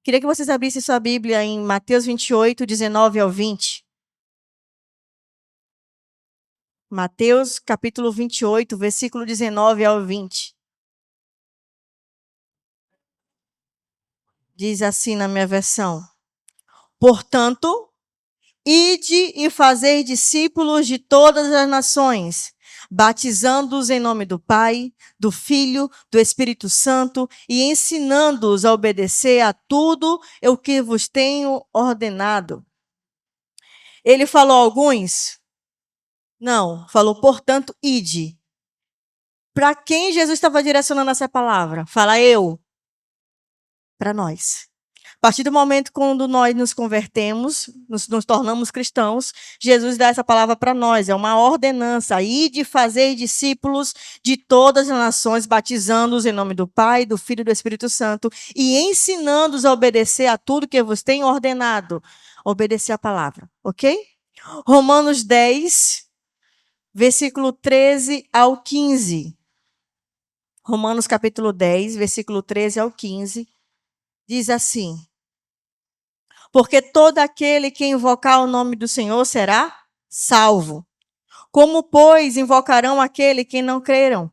Queria que vocês abrissem sua Bíblia em Mateus 28, 19 ao 20. Mateus, capítulo 28, versículo 19 ao 20. Diz assim na minha versão: Portanto, ide e fazei discípulos de todas as nações, batizando-os em nome do Pai, do Filho, do Espírito Santo e ensinando-os a obedecer a tudo o que vos tenho ordenado. Ele falou a alguns? Não, falou, portanto, ide. Para quem Jesus estava direcionando essa palavra? Fala eu. Para nós. A partir do momento quando nós nos convertemos, nos tornamos cristãos, Jesus dá essa palavra para nós. É uma ordenança. Ide fazer discípulos de todas as nações, batizando-os em nome do Pai, do Filho e do Espírito Santo e ensinando-os a obedecer a tudo que vos tenho ordenado. Obedecer a palavra, ok? Romanos 10, versículo 13 ao 15. Romanos capítulo 10, versículo 13 ao 15, diz assim: Porque todo aquele que invocar o nome do Senhor será salvo. Como, pois, invocarão aquele que não creram?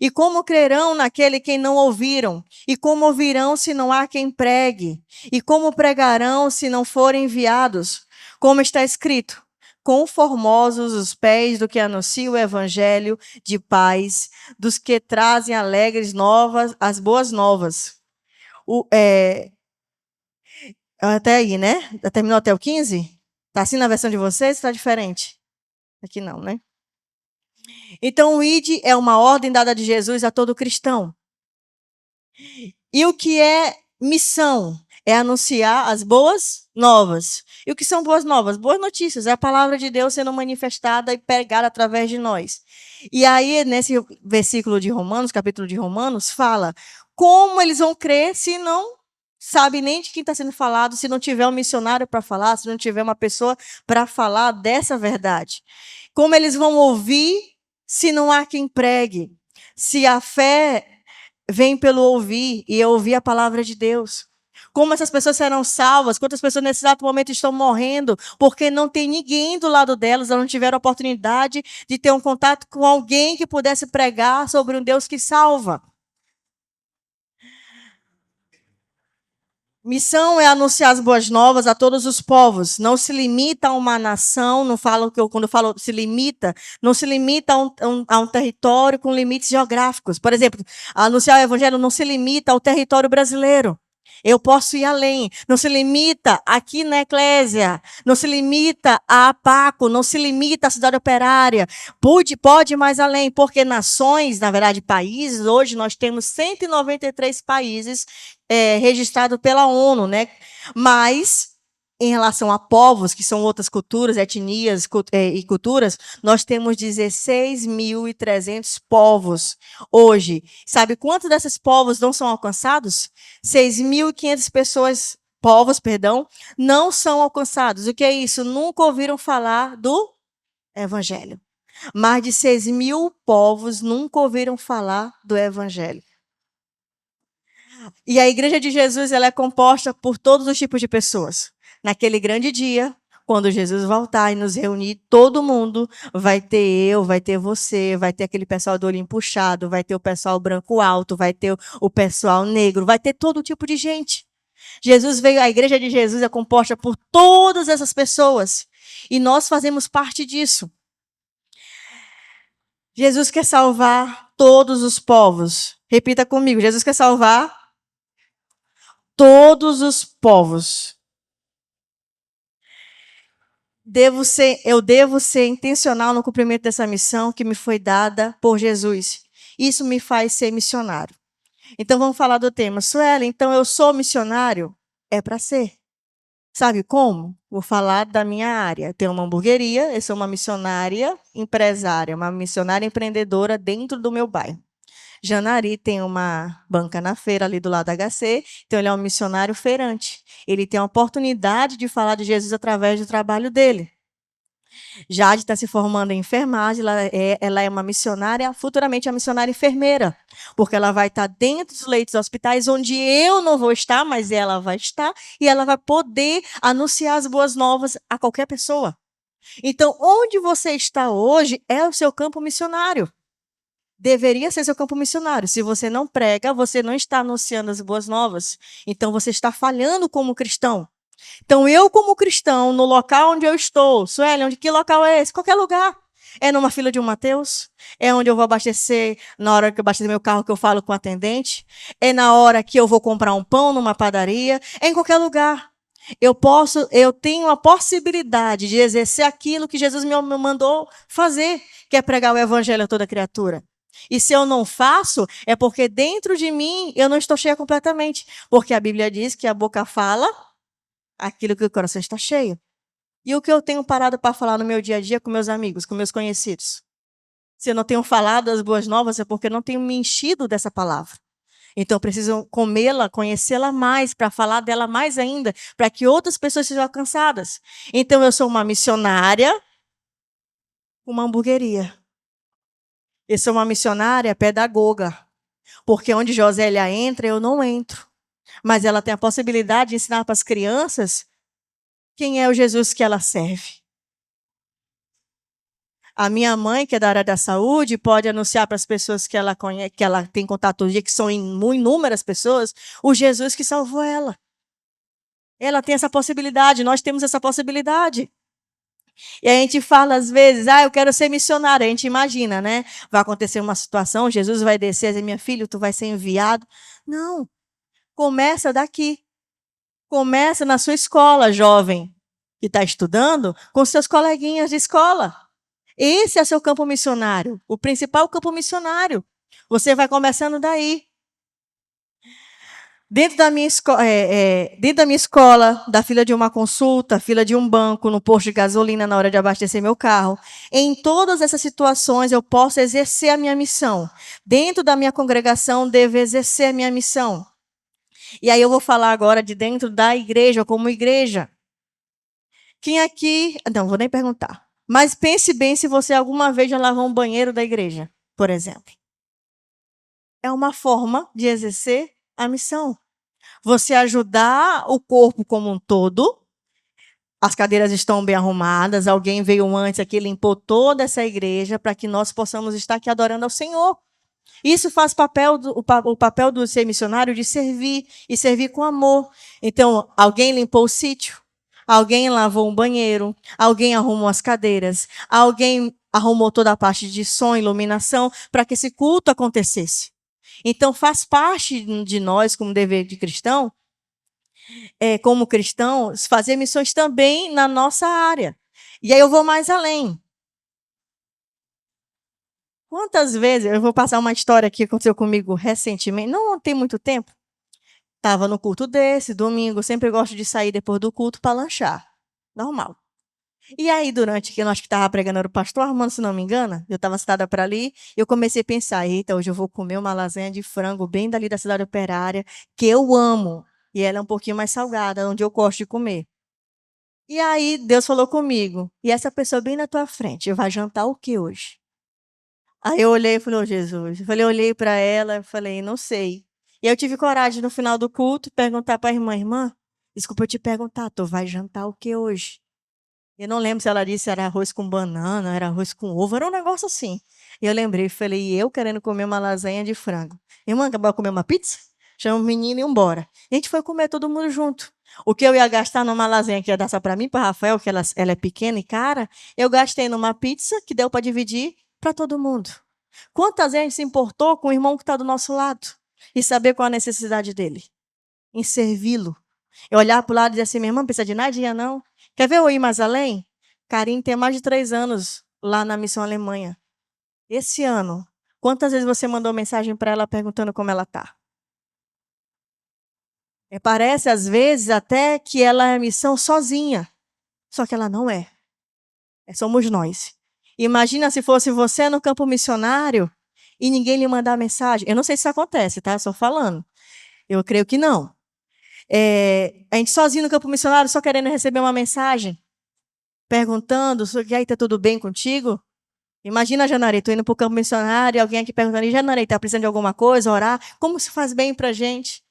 E como crerão naquele que não ouviram? E como ouvirão se não há quem pregue? E como pregarão se não forem enviados? Como está escrito: Quão formosos os pés do que anuncia o evangelho de paz, dos que trazem alegres novas, as boas novas. Até aí, né? Já terminou até o 15? Está assim na versão de vocês? Está diferente? Aqui não, né? Então, o ID é uma ordem dada de Jesus a todo cristão. E o que é missão? É anunciar as boas novas. E o que são boas novas? Boas notícias. É a palavra de Deus sendo manifestada e pregada através de nós. E aí, nesse versículo de Romanos, capítulo de Romanos, fala como eles vão crer se não sabe nem de quem está sendo falado, se não tiver um missionário para falar, se não tiver uma pessoa para falar dessa verdade. Como eles vão ouvir se não há quem pregue? Se a fé vem pelo ouvir, e eu ouvir a palavra de Deus. Como essas pessoas serão salvas? Quantas pessoas nesse exato momento estão morrendo porque não tem ninguém do lado delas, elas não tiveram a oportunidade de ter um contato com alguém que pudesse pregar sobre um Deus que salva. Missão é anunciar as boas novas a todos os povos. Não se limita a uma nação, não falo que eu, quando eu falo se limita, não se limita a um território com limites geográficos. Por exemplo, anunciar o evangelho não se limita ao território brasileiro. Eu posso ir além. Não se limita aqui na Eclésia. Não se limita a Apaco. Não se limita à cidade operária. Pode ir mais além, porque nações, na verdade, países, hoje nós temos 193 países registrados pela ONU, né? Mas, em relação a povos, que são outras culturas, etnias e culturas, nós temos 16.300 povos hoje. Sabe quantos desses povos não são alcançados? 6.500 pessoas, povos, perdão, não são alcançados. O que é isso? Nunca ouviram falar do Evangelho. Mais de 6.000 povos nunca ouviram falar do Evangelho. E a Igreja de Jesus ela é composta por todos os tipos de pessoas. Naquele grande dia, quando Jesus voltar e nos reunir, todo mundo, vai ter eu, vai ter você, vai ter aquele pessoal do olhinho puxado, vai ter o pessoal branco alto, vai ter o pessoal negro, vai ter todo tipo de gente. Jesus veio, a Igreja de Jesus é composta por todas essas pessoas. E nós fazemos parte disso. Jesus quer salvar todos os povos. Repita comigo, Jesus quer salvar todos os povos. Eu devo ser intencional no cumprimento dessa missão que me foi dada por Jesus. Isso me faz ser missionário. Então vamos falar do tema. Sueli, então eu sou missionário? É para ser. Sabe como? Vou falar da minha área. Eu tenho uma hamburgueria, eu sou uma missionária empresária, uma missionária empreendedora dentro do meu bairro. Janari tem uma banca na feira ali do lado da HC, então ele é um missionário feirante. Ele tem a oportunidade de falar de Jesus através do trabalho dele. Jade está se formando em enfermagem, ela é uma missionária, futuramente uma missionária enfermeira, porque ela vai estar dentro dos leitos dos hospitais, onde eu não vou estar, mas ela vai estar, e ela vai poder anunciar as boas novas a qualquer pessoa. Então, onde você está hoje é o seu campo missionário. Deveria ser seu campo missionário. Se você não prega, você não está anunciando as boas novas. Então, você está falhando como cristão. Então, eu, como cristão, no local onde eu estou, Sueli, que local é esse? Qualquer lugar. É numa fila de um Mateus? É onde eu vou abastecer, na hora que eu abastecer meu carro, que eu falo com o atendente? É na hora que eu vou comprar um pão numa padaria? É em qualquer lugar. Eu tenho a possibilidade de exercer aquilo que Jesus me mandou fazer, que é pregar o evangelho a toda criatura. E se eu não faço, é porque dentro de mim eu não estou cheia completamente. Porque a Bíblia diz que a boca fala aquilo que o coração está cheio. E o que eu tenho parado para falar no meu dia a dia com meus amigos, com meus conhecidos? Se eu não tenho falado as boas novas, é porque eu não tenho me enchido dessa palavra. Então, eu preciso comê-la, conhecê-la mais, para falar dela mais ainda, para que outras pessoas sejam alcançadas. Então, eu sou uma missionária, uma hamburgueria. Eu sou uma missionária pedagoga, porque onde Josélia entra, eu não entro. Mas ela tem a possibilidade de ensinar para as crianças quem é o Jesus que ela serve. A minha mãe, que é da área da saúde, pode anunciar para as pessoas que ela conhece, que ela tem contato todo dia, que são inúmeras pessoas, o Jesus que salvou ela. Ela tem essa possibilidade, nós temos essa possibilidade. E a gente fala às vezes, eu quero ser missionária. A gente imagina, né? Vai acontecer uma situação, Jesus vai descer e dizer, minha filha, tu vai ser enviado. Não. Começa daqui. Começa na sua escola, jovem, que está estudando, com seus coleguinhas de escola. Esse é seu campo missionário, o principal campo missionário. Você vai começando daí. Dentro da minha escola, da fila de uma consulta, fila de um banco, no posto de gasolina na hora de abastecer meu carro. Em todas essas situações, eu posso exercer a minha missão. Dentro da minha congregação, devo exercer a minha missão. E aí eu vou falar agora de dentro da igreja, como igreja. Quem aqui... Não, vou nem perguntar. Mas pense bem se você alguma vez já lavou um banheiro da igreja, por exemplo. É uma forma de exercer a missão. Você ajudar o corpo como um todo. As cadeiras estão bem arrumadas, alguém veio antes aqui, limpou toda essa igreja para que nós possamos estar aqui adorando ao Senhor. Isso faz o papel do ser missionário de servir, e servir com amor. Então, alguém limpou o sítio, alguém lavou um banheiro, alguém arrumou as cadeiras, alguém arrumou toda a parte de som, iluminação, para que esse culto acontecesse. Então, faz parte de nós, como dever de cristão, como cristãos, fazer missões também na nossa área. E aí eu vou mais além. Quantas vezes, eu vou passar uma história que aconteceu comigo recentemente, não tem muito tempo. Estava no culto desse, domingo, sempre gosto de sair depois do culto para lanchar. Normal. E aí, durante que eu acho que estava pregando era o pastor Armando, se não me engano, eu estava sentada para ali, eu comecei a pensar, eita, hoje eu vou comer uma lasanha de frango bem dali da cidade operária, que eu amo. E ela é um pouquinho mais salgada, onde eu gosto de comer. E aí, Deus falou comigo, e essa pessoa bem na tua frente, vai jantar o que hoje? Aí eu olhei e falei, Jesus. Eu olhei para ela e falei, não sei. E eu tive coragem, no final do culto, perguntar para a irmã, desculpa eu te perguntar, tu vai jantar o que hoje? Eu não lembro se ela disse se era arroz com banana, era arroz com ovo, era um negócio assim. E eu lembrei, falei, eu querendo comer uma lasanha de frango. Irmã, acabou de comer uma pizza? Chama o menino e embora. E a gente foi comer todo mundo junto. O que eu ia gastar numa lasanha que ia dar só para mim, para Rafael, que ela é pequena e cara, eu gastei numa pizza que deu para dividir para todo mundo. Quantas vezes a gente se importou com o irmão que está do nosso lado e saber qual a necessidade dele? Em servi-lo. Eu olhar para o lado e dizer assim, minha irmã, não precisa de nadinha, não. Quer ver eu ir mais além? Karine tem mais de 3 anos lá na Missão Alemanha. Esse ano, quantas vezes você mandou mensagem para ela perguntando como ela está? Parece, às vezes, até que ela é missão sozinha. Só que ela não é. Somos nós. Imagina se fosse você no campo missionário e ninguém lhe mandar mensagem. Eu não sei se isso acontece, tá? Só falando. Eu creio que não. A gente sozinho no campo missionário, só querendo receber uma mensagem. perguntando, e aí, tá tudo bem contigo? Imagina, Janarei, tu indo para o campo missionário, alguém aqui perguntando, e Janarei, tá precisando de alguma coisa, orar? Como isso faz bem pra gente?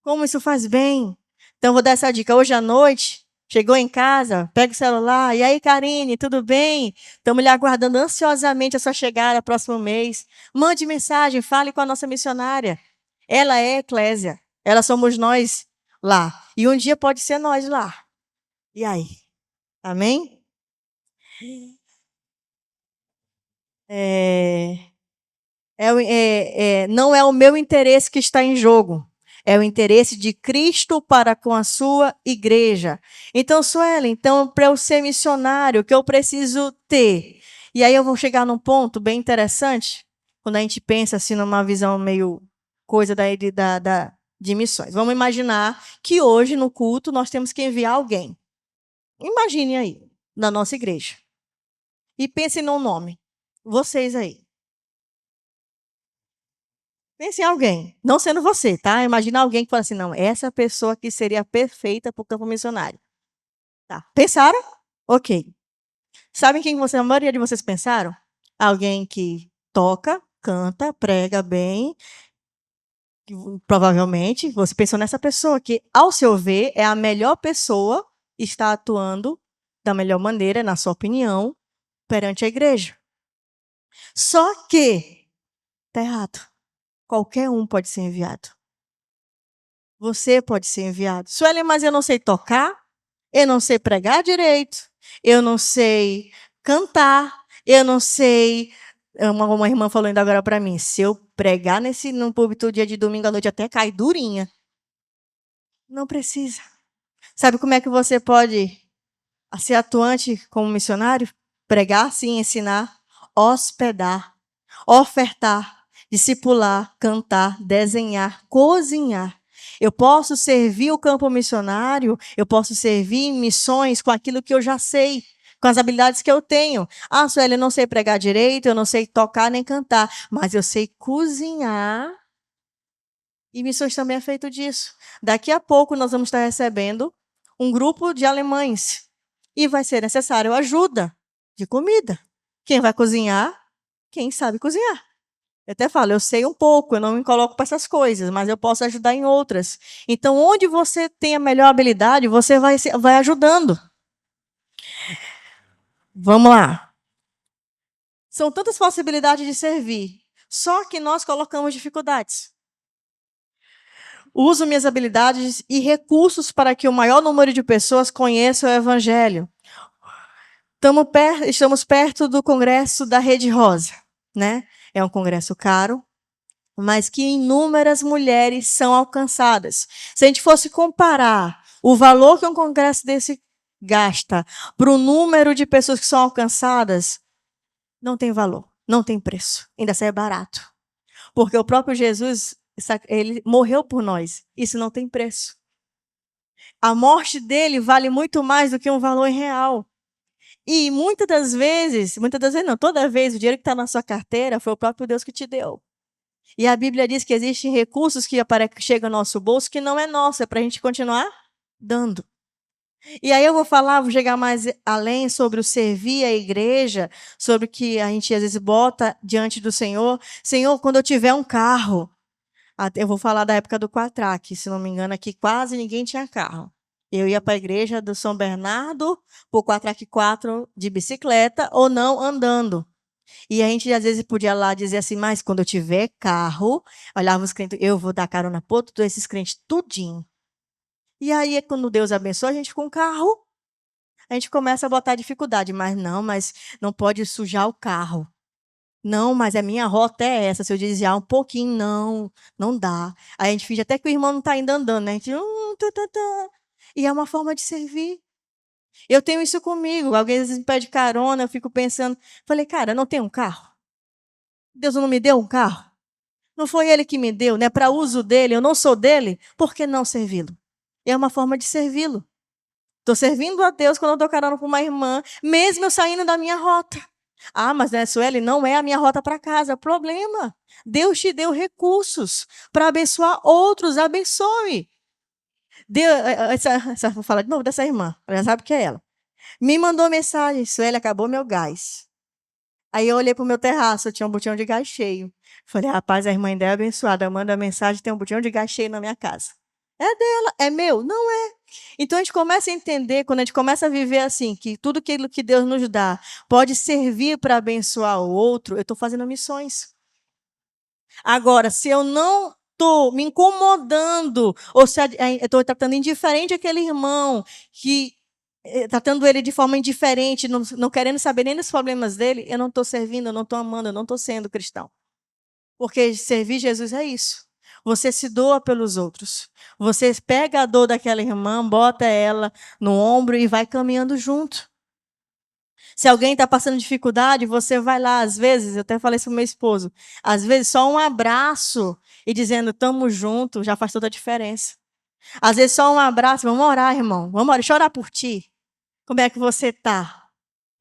Como isso faz bem? Então, vou dar essa dica. Hoje à noite, chegou em casa, pega o celular. E aí, Karine, tudo bem? Estamos lhe aguardando ansiosamente a sua chegada próximo mês. Mande mensagem, fale com a nossa missionária. Ela é eclésia. Ela somos nós lá. E um dia pode ser nós lá. E aí? Amém? É, não é o meu interesse que está em jogo. É o interesse de Cristo para com a sua igreja. Então, Suelen, então, para eu ser missionário, o que eu preciso ter? E aí eu vou chegar num ponto bem interessante, quando a gente pensa assim numa visão meio coisa de missões. Vamos imaginar que hoje, no culto, nós temos que enviar alguém. Imagine aí, na nossa igreja. E pense num nome. Vocês aí. Pense em alguém, não sendo você, tá? Imagina alguém que fala assim, não, essa pessoa aqui seria perfeita para o campo missionário. Tá. Pensaram? Ok. Sabem quem a maioria de vocês pensaram? Alguém que toca, canta, prega bem. Provavelmente, você pensou nessa pessoa que, ao seu ver, é a melhor pessoa, está atuando da melhor maneira, na sua opinião, perante a igreja. Só que, tá errado. Qualquer um pode ser enviado. Você pode ser enviado. Sueli, mas eu não sei tocar, eu não sei pregar direito, eu não sei cantar, eu não sei. Uma irmã falou ainda agora para mim: se eu pregar no púlpito dia de domingo à noite até cai durinha. Não precisa. Sabe como é que você pode ser atuante como missionário? Pregar, sim, ensinar, hospedar, ofertar, discipular, cantar, desenhar, cozinhar. Eu posso servir o campo missionário, eu posso servir em missões com aquilo que eu já sei, com as habilidades que eu tenho. Ah, Sueli, eu não sei pregar direito, eu não sei tocar nem cantar, mas eu sei cozinhar. E missões também é feito disso. Daqui a pouco nós vamos estar recebendo um grupo de alemães. E vai ser necessário ajuda de comida. Quem vai cozinhar? Quem sabe cozinhar. Eu até falo, eu sei um pouco, eu não me coloco para essas coisas, mas eu posso ajudar em outras. Então, onde você tem a melhor habilidade, você vai ajudando. Vamos lá. São tantas possibilidades de servir, só que nós colocamos dificuldades. Uso minhas habilidades e recursos para que o maior número de pessoas conheça o Evangelho. Estamos perto do congresso da Rede Rosa, né? É um congresso caro, mas que inúmeras mulheres são alcançadas. Se a gente fosse comparar o valor que um congresso desse gasta para o número de pessoas que são alcançadas, não tem valor, não tem preço, ainda sai barato. Porque o próprio Jesus, ele morreu por nós, isso não tem preço. A morte dele vale muito mais do que um valor real. E muitas das vezes não, toda vez, o dinheiro que está na sua carteira foi o próprio Deus que te deu. E a Bíblia diz que existem recursos que chegam ao nosso bolso que não é nosso, é para a gente continuar dando. E aí eu vou chegar mais além sobre o servir a igreja, sobre o que a gente às vezes bota diante do Senhor. Senhor, quando eu tiver um carro, eu vou falar da época do Quatrack, se não me engano, aqui quase ninguém tinha carro. Eu ia para a igreja do São Bernardo, por 4x4 de bicicleta, ou não, andando. E a gente, às vezes, podia lá dizer assim, mas quando eu tiver carro, olhava os crentes, eu vou dar carona para todos esses crentes, tudinho. E aí, quando Deus abençoa a gente com um carro, a gente começa a botar dificuldade. Mas não pode sujar o carro. Não, mas a minha rota é essa. Se eu desviar um pouquinho, não dá. Aí a gente finge até que o irmão não está ainda andando, né? A gente, E é uma forma de servir. Eu tenho isso comigo. Alguém às vezes me pede carona, eu fico pensando. Falei, cara, não tem um carro? Deus não me deu um carro? Não foi Ele que me deu, né? Para uso dele, eu não sou dele, por que não servi-lo? É uma forma de servi-lo. Estou servindo a Deus quando eu dou carona para uma irmã, mesmo eu saindo da minha rota. Ah, mas né, Sueli, não é a minha rota para casa. Problema. Deus te deu recursos para abençoar outros. Abençoe. Vou falar de novo dessa irmã. Ela já sabe que é ela. Me mandou mensagem, Sueli, acabou meu gás. Aí eu olhei pro meu terraço, eu tinha um botão de gás cheio. Falei, rapaz, a irmã ainda é abençoada, manda mensagem, tem um botão de gás cheio na minha casa. É dela, é meu? Não é. Então a gente começa a entender, quando a gente começa a viver assim, que tudo aquilo que Deus nos dá pode servir para abençoar o outro, eu estou fazendo missões. Agora, se eu não estou me incomodando, ou se eu estou tratando indiferente aquele irmão, que tratando ele de forma indiferente, não querendo saber nem dos problemas dele, eu não estou servindo, eu não estou amando, eu não estou sendo cristão. Porque servir Jesus é isso. Você se doa pelos outros. Você pega a dor daquela irmã, bota ela no ombro e vai caminhando junto. Se alguém está passando dificuldade, você vai lá. Às vezes, eu até falei isso com meu esposo, às vezes só um abraço e dizendo, tamo junto, já faz toda a diferença. Às vezes só um abraço, vamos orar, irmão, vamos orar, deixa eu orar por ti. Como é que você está?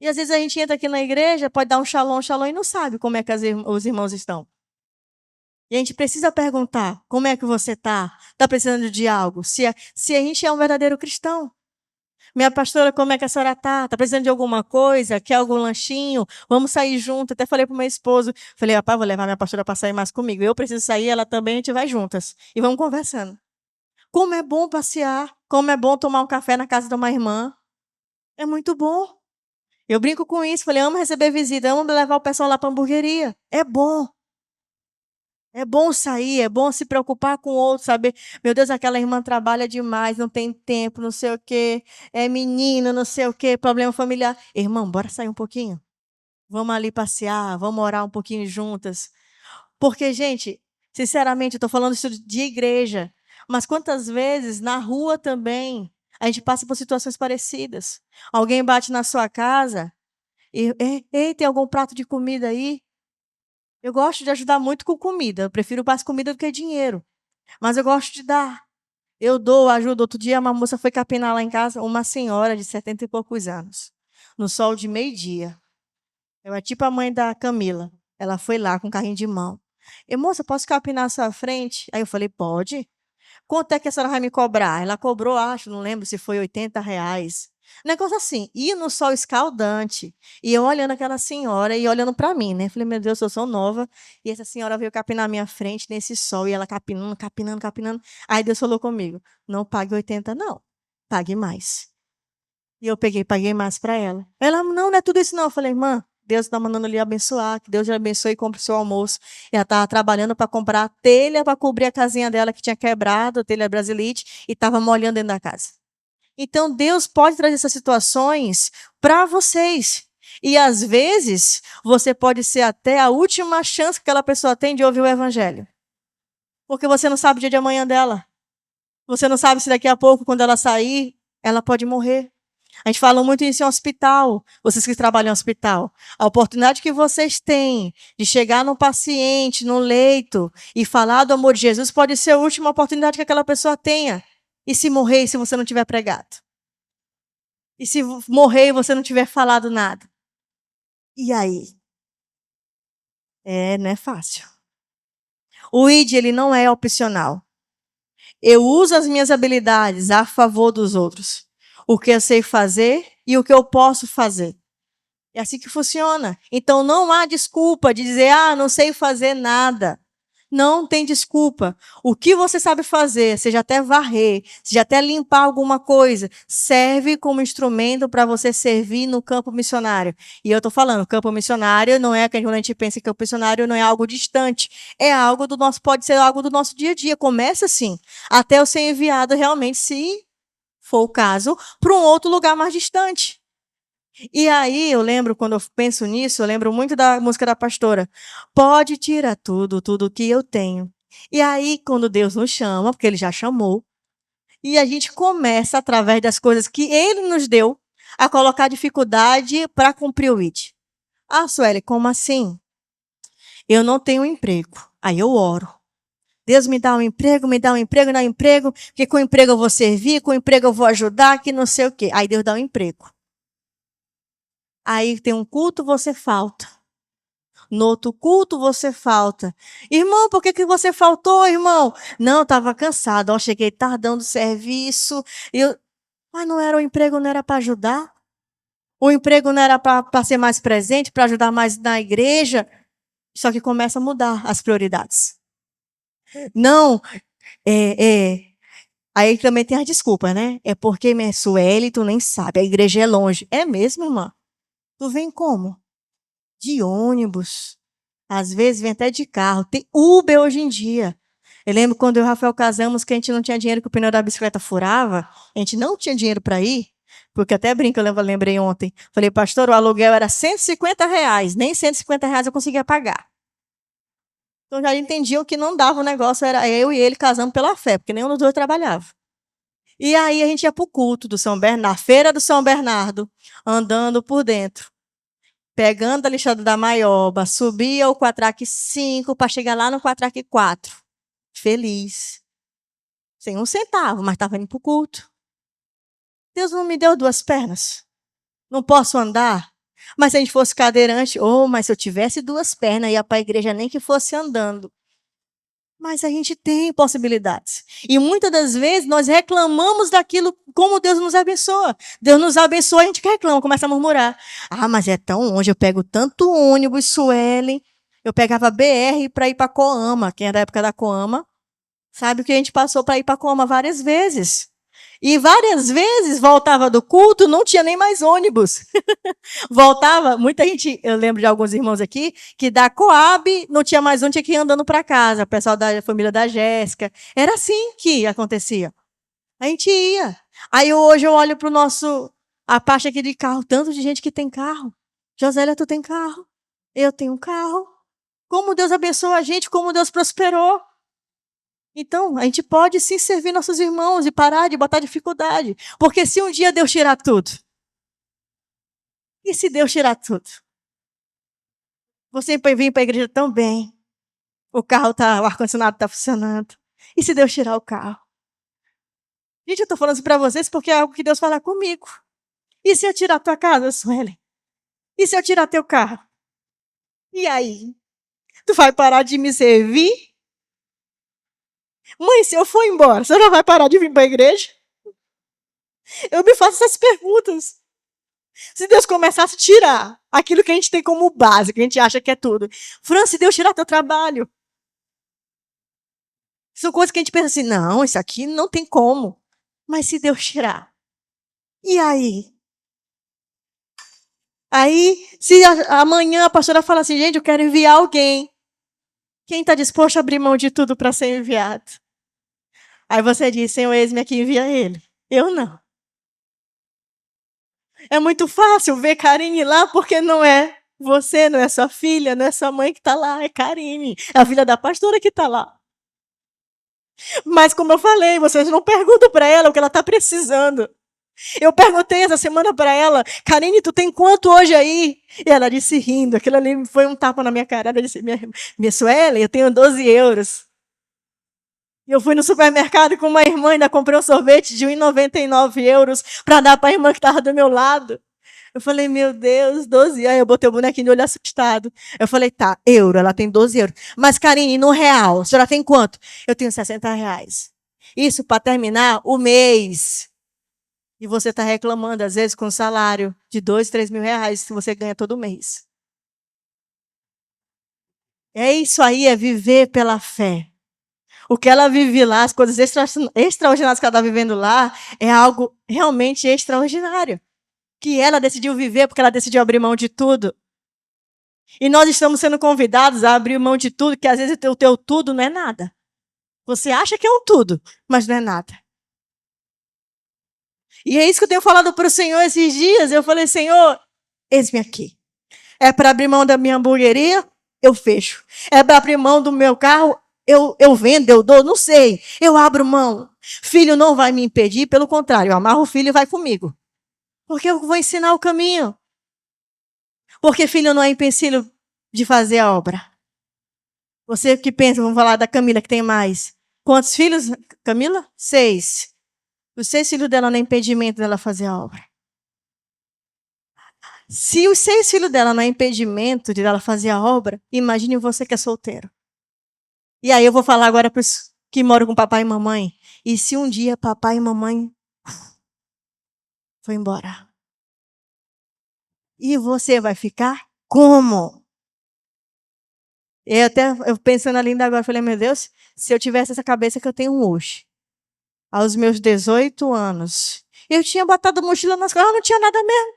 E às vezes a gente entra aqui na igreja, pode dar um shalom e não sabe como é que os irmãos estão. E a gente precisa perguntar, como é que você está? Está precisando de algo? Se a gente é um verdadeiro cristão. Minha pastora, como é que a senhora está? Está precisando de alguma coisa? Quer algum lanchinho? Vamos sair junto. Até falei para o meu esposo. Falei, rapaz, vou levar minha pastora para sair mais comigo. Eu preciso sair, ela também, a gente vai juntas. E vamos conversando. Como é bom passear. Como é bom tomar um café na casa de uma irmã. É muito bom. Eu brinco com isso. Falei, amo receber visita. Amo levar o pessoal lá para a hamburgueria. É bom. É bom sair, é bom se preocupar com o outro, saber, meu Deus, aquela irmã trabalha demais, não tem tempo, não sei o quê, é menina, não sei o quê, problema familiar. Irmão, bora sair um pouquinho? Vamos ali passear, vamos orar um pouquinho juntas. Porque, gente, sinceramente, eu estou falando isso de igreja, mas quantas vezes na rua também a gente passa por situações parecidas. Alguém bate na sua casa e, ei, tem algum prato de comida aí? Eu gosto de ajudar muito com comida. Eu prefiro mais comida do que dinheiro. Mas eu gosto de dar. Eu dou, ajudo. Outro dia, uma moça foi capinar lá em casa, uma senhora de 70 e poucos anos, no sol de meio-dia. Eu é tipo a mãe da Camila. Ela foi lá com um carrinho de mão. E, moça, posso capinar à sua frente? Aí eu falei, pode. Quanto é que a senhora vai me cobrar? Ela cobrou, acho, não lembro se foi R$ 80. Negócio assim, ia no sol escaldante. E eu olhando aquela senhora e olhando para mim, né? Falei, meu Deus, eu sou nova. E essa senhora veio capinar na minha frente nesse sol. E ela capinando, capinando, capinando. Aí Deus falou comigo, não pague 80, não. Pague mais. E eu paguei mais para ela. Ela, não é tudo isso não. Eu falei, irmã, Deus está mandando lhe abençoar, que Deus lhe abençoe e compre o seu almoço. E ela estava trabalhando para comprar telha para cobrir a casinha dela que tinha quebrado, telha brasilite, e estava molhando dentro da casa. Então, Deus pode trazer essas situações para vocês. E, às vezes, você pode ser até a última chance que aquela pessoa tem de ouvir o evangelho. Porque você não sabe o dia de amanhã dela. Você não sabe se daqui a pouco, quando ela sair, ela pode morrer. A gente fala muito isso em hospital, vocês que trabalham em hospital. A oportunidade que vocês têm de chegar no paciente, no leito, e falar do amor de Jesus pode ser a última oportunidade que aquela pessoa tenha. E se morrer se você não tiver pregado? E se morrer e você não tiver falado nada? E aí? Não é fácil. O ID, ele não é opcional. Eu uso as minhas habilidades a favor dos outros. O que eu sei fazer e o que eu posso fazer. É assim que funciona. Então não há desculpa de dizer, não sei fazer nada. Não tem desculpa. O que você sabe fazer, seja até varrer, seja até limpar alguma coisa, serve como instrumento para você servir no campo missionário. E eu estou falando, campo missionário não é, quando a gente pensa em campo missionário, não é algo distante. É algo do nosso, pode ser algo do nosso dia a dia. Começa assim, até eu ser enviado realmente, se for o caso, para um outro lugar mais distante. E aí, eu lembro, quando eu penso nisso, eu lembro muito da música da pastora. Pode tirar tudo, tudo que eu tenho. E aí, quando Deus nos chama, porque Ele já chamou, e a gente começa, através das coisas que Ele nos deu, a colocar dificuldade para cumprir o IT. Sueli, como assim? Eu não tenho emprego. Aí eu oro. Deus me dá um emprego, me dá um emprego, me dá um emprego, porque com o emprego eu vou servir, com o emprego eu vou ajudar, que não sei o quê. Aí Deus dá um emprego. Aí tem um culto, você falta. No outro culto, você falta. Irmão, por que você faltou, irmão? Não, estava cansado. Cheguei tardão do serviço. Mas não era o emprego, não era para ajudar? O emprego não era para ser mais presente, para ajudar mais na igreja. Só que começa a mudar as prioridades. Não, é. Aí também tem as desculpas, né? É porque, Sueli, tu nem sabe, a igreja é longe. É mesmo, irmã? Tu vem como? De ônibus. Às vezes vem até de carro. Tem Uber hoje em dia. Eu lembro quando eu e o Rafael casamos que a gente não tinha dinheiro, que o pneu da bicicleta furava. A gente não tinha dinheiro para ir. Porque até brinco, eu lembrei ontem. Falei, pastor, o aluguel era R$ 150. Nem R$ 150 eu conseguia pagar. Então já entendiam que não dava o negócio, era eu e ele casando pela fé, porque nenhum dos dois trabalhava. E aí a gente ia para o culto do São Bernardo, na feira do São Bernardo, andando por dentro, pegando a lixada da Maioba, subia o Quatraque 5 para chegar lá no Quatraque 4. Feliz. Sem um centavo, mas estava indo para o culto. Deus não me deu duas pernas. Não posso andar. Mas se a gente fosse cadeirante, mas se eu tivesse duas pernas, ia para a igreja nem que fosse andando. Mas a gente tem possibilidades. E muitas das vezes nós reclamamos daquilo como Deus nos abençoa. Deus nos abençoa, a gente reclama, começa a murmurar. Ah, mas é tão longe, eu pego tanto ônibus, Suelen. Eu pegava BR para ir para Coama, quem é da época da Coama, sabe que a gente passou para ir para Coama várias vezes. E várias vezes voltava do culto, não tinha nem mais ônibus. Voltava, muita gente, eu lembro de alguns irmãos aqui, que da Coab não tinha mais um, tinha que ir andando para casa, o pessoal da família da Jéssica. Era assim que acontecia. A gente ia. Aí hoje eu olho para o nosso, a parte aqui de carro, tanto de gente que tem carro. Josélia, tu tem carro? Eu tenho um carro. Como Deus abençoou a gente, como Deus prosperou. Então, a gente pode sim servir nossos irmãos e parar de botar dificuldade. Porque se um dia Deus tirar tudo, e se Deus tirar tudo? Você vem para a igreja tão bem. O ar-condicionado está funcionando. E se Deus tirar o carro? Gente, eu estou falando isso para vocês porque é algo que Deus fala comigo. E se eu tirar a tua casa, Suelen? E se eu tirar teu carro? E aí? Tu vai parar de me servir? Mãe, se eu for embora, você não vai parar de vir para a igreja? Eu me faço essas perguntas. Se Deus começasse a tirar aquilo que a gente tem como base, que a gente acha que é tudo. Fran, se Deus tirar teu trabalho. São coisas que a gente pensa assim, não, isso aqui não tem como. Mas se Deus tirar? E aí? Aí, se amanhã a pastora fala assim, gente, eu quero enviar alguém. Quem está disposto a abrir mão de tudo para ser enviado? Aí você diz, Senhor, eis-me aqui, envia ele. Eu não. É muito fácil ver Karine lá, porque não é você, não é sua filha, não é sua mãe que está lá, é Karine. É a filha da pastora que está lá. Mas como eu falei, vocês não perguntam para ela o que ela está precisando. Eu perguntei essa semana para ela, Karine, tu tem quanto hoje aí? E ela disse rindo, aquilo ali foi um tapa na minha cara. Ela disse, minha Suelen, eu tenho 12 euros. E eu fui no supermercado com uma irmã, ainda comprei um sorvete de 1,99 euros para dar para a irmã que estava do meu lado. Eu falei, meu Deus, 12 euros. Aí eu botei o bonequinho de olho assustado. Eu falei, tá, euro, ela tem 12 euros. Mas, Karine, no real, a senhora tem quanto? Eu tenho R$ 60. Isso para terminar o mês. E você está reclamando, às vezes, com um salário de 2, 3 mil reais que você ganha todo mês. É isso aí, é viver pela fé. O que ela vive lá, as coisas extraordinárias que ela está vivendo lá, é algo realmente extraordinário. Que ela decidiu viver porque ela decidiu abrir mão de tudo. E nós estamos sendo convidados a abrir mão de tudo, que às vezes o teu tudo não é nada. Você acha que é um tudo, mas não é nada. E é isso que eu tenho falado para o Senhor esses dias. Eu falei, Senhor, eis-me aqui. É para abrir mão da minha hamburgueria? Eu fecho. É para abrir mão do meu carro? Eu vendo, eu dou, não sei. Eu abro mão. Filho não vai me impedir, pelo contrário, eu amarro o filho e vai comigo. Porque eu vou ensinar o caminho. Porque filho não é empecilho de fazer a obra. Você que pensa, vamos falar da Camila, que tem mais. Quantos filhos, Camila? 6. Os 6 filhos dela não é impedimento dela fazer a obra. Se os 6 filhos dela não é impedimento de ela fazer a obra, imagine você que é solteiro. E aí eu vou falar agora para os que moram com papai e mamãe. E se um dia papai e mamãe foi embora? E você vai ficar como? Eu pensando ali ainda agora, falei, meu Deus, se eu tivesse essa cabeça que eu tenho hoje, aos meus 18 anos, eu tinha botado mochila nas costas, não tinha nada mesmo.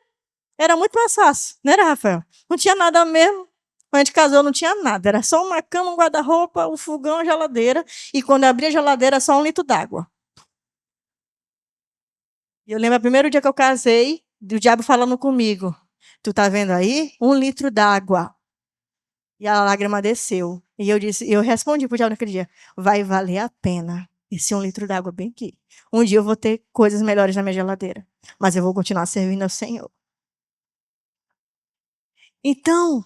Era muito mais fácil, não era, Rafael? Não tinha nada mesmo. Quando a gente casou, não tinha nada. Era só uma cama, um guarda-roupa, um fogão, uma geladeira. E quando abria a geladeira, só 1 litro d'água. E eu lembro o primeiro dia que eu casei, do diabo falando comigo. Tu tá vendo aí? 1 litro d'água. E a lágrima desceu. E eu respondi pro diabo naquele dia: vai valer a pena esse 1 litro d'água bem aqui. Um dia eu vou ter coisas melhores na minha geladeira. Mas eu vou continuar servindo ao Senhor. Então,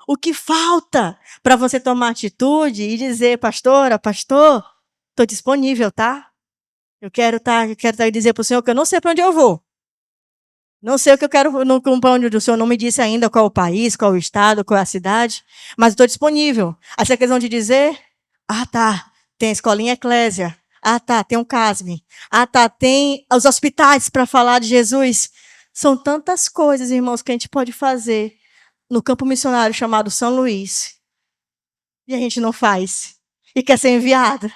o que falta para você tomar atitude e dizer, pastora, pastor, estou disponível, tá? Eu quero dizer para o Senhor que eu não sei para onde eu vou. Não sei o que eu quero, não, para onde o Senhor não me disse ainda qual é o país, qual é o estado, qual é a cidade, mas estou disponível. Essa questão de dizer, tá, tem a escolinha eclésia. Tá, tem um CASME. Tá, tem os hospitais para falar de Jesus. São tantas coisas, irmãos, que a gente pode fazer no campo missionário chamado São Luís. E a gente não faz. E quer ser enviado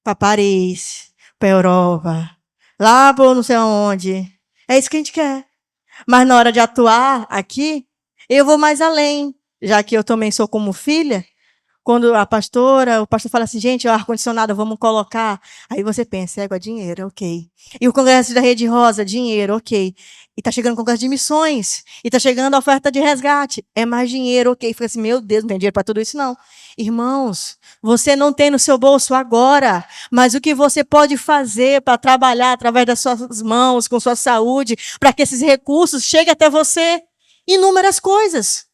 para Paris, para Europa, lá por não sei aonde. É isso que a gente quer. Mas na hora de atuar aqui, eu vou mais além. Já que eu também sou como filha, quando o pastor fala assim, gente, o ar-condicionado, vamos colocar. Aí você pensa, égua, dinheiro, ok. E o Congresso da Rede Rosa, dinheiro, ok. E está chegando o Congresso de Missões. E está chegando a oferta de resgate. É mais dinheiro, ok. Fica assim, meu Deus, não tem dinheiro para tudo isso, não. Irmãos, você não tem no seu bolso agora, mas o que você pode fazer para trabalhar através das suas mãos, com sua saúde, para que esses recursos cheguem até você? Inúmeras coisas.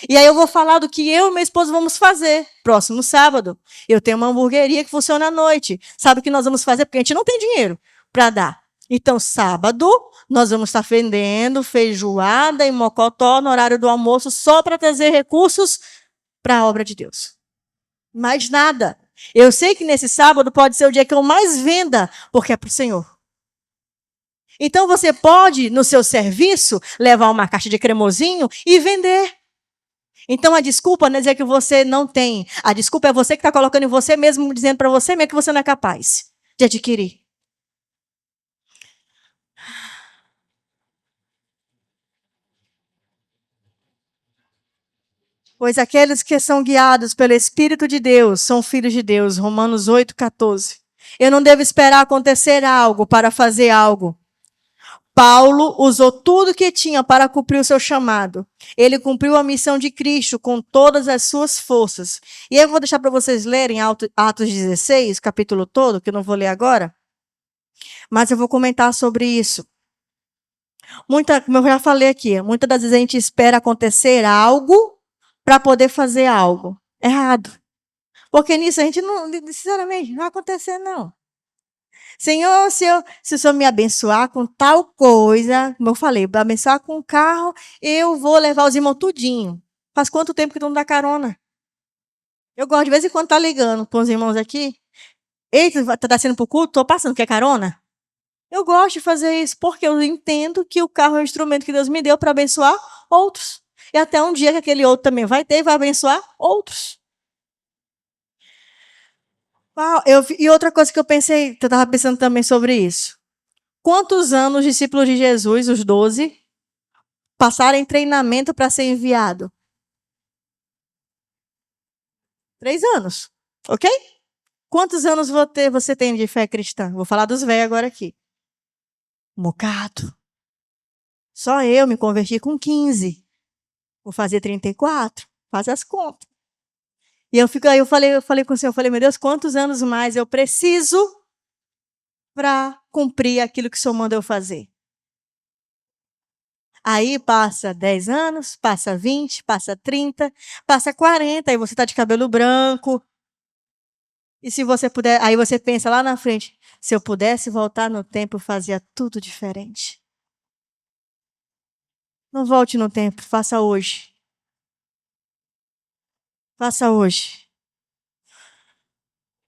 E aí eu vou falar do que eu e meu esposo vamos fazer próximo sábado. Eu tenho uma hamburgueria que funciona à noite. Sabe o que nós vamos fazer? Porque a gente não tem dinheiro para dar. Então, sábado, nós vamos estar vendendo feijoada e mocotó no horário do almoço só para trazer recursos para a obra de Deus. Mais nada. Eu sei que nesse sábado pode ser o dia que eu mais venda, porque é para o Senhor. Então, você pode, no seu serviço, levar uma caixa de cremosinho e vender. Então a desculpa não é dizer que você não tem. A desculpa é você que está colocando em você mesmo, dizendo para você mesmo que você não é capaz de adquirir. Pois aqueles que são guiados pelo Espírito de Deus são filhos de Deus. Romanos 8,14. Eu não devo esperar acontecer algo para fazer algo. Paulo usou tudo que tinha para cumprir o seu chamado. Ele cumpriu a missão de Cristo com todas as suas forças. E eu vou deixar para vocês lerem Atos 16, capítulo todo, que eu não vou ler agora. Mas eu vou comentar sobre isso. Como eu já falei aqui, muitas das vezes a gente espera acontecer algo para poder fazer algo. Errado. Porque nisso a gente não, sinceramente, não vai acontecer, não. Senhor, se o Senhor me abençoar com tal coisa, como eu falei, abençoar com o carro, eu vou levar os irmãos tudinho. Faz quanto tempo que tu não dá carona? Eu gosto de vez em quando tá ligando com os irmãos aqui. Eita, tá descendo pro culto? Tô passando, quer carona? Eu gosto de fazer isso porque eu entendo que o carro é um instrumento que Deus me deu para abençoar outros. E até um dia que aquele outro também vai ter e vai abençoar outros. E outra coisa que eu pensei, eu estava pensando também sobre isso. Quantos anos os discípulos de Jesus, os 12, passaram em treinamento para ser enviado? 3 anos, ok? Quantos anos você tem de fé cristã? Vou falar dos velhos agora aqui. Um bocado. Só eu me converti com 15. Vou fazer 34. Faz as contas. E eu falei com o Senhor, meu Deus, quantos anos mais eu preciso para cumprir aquilo que o Senhor manda eu fazer? Aí passa 10 anos, passa 20, passa 30, passa 40, aí você está de cabelo branco. E se você puder, aí você pensa lá na frente, se eu pudesse voltar no tempo, eu fazia tudo diferente. Não volte no tempo, faça hoje. Faça hoje.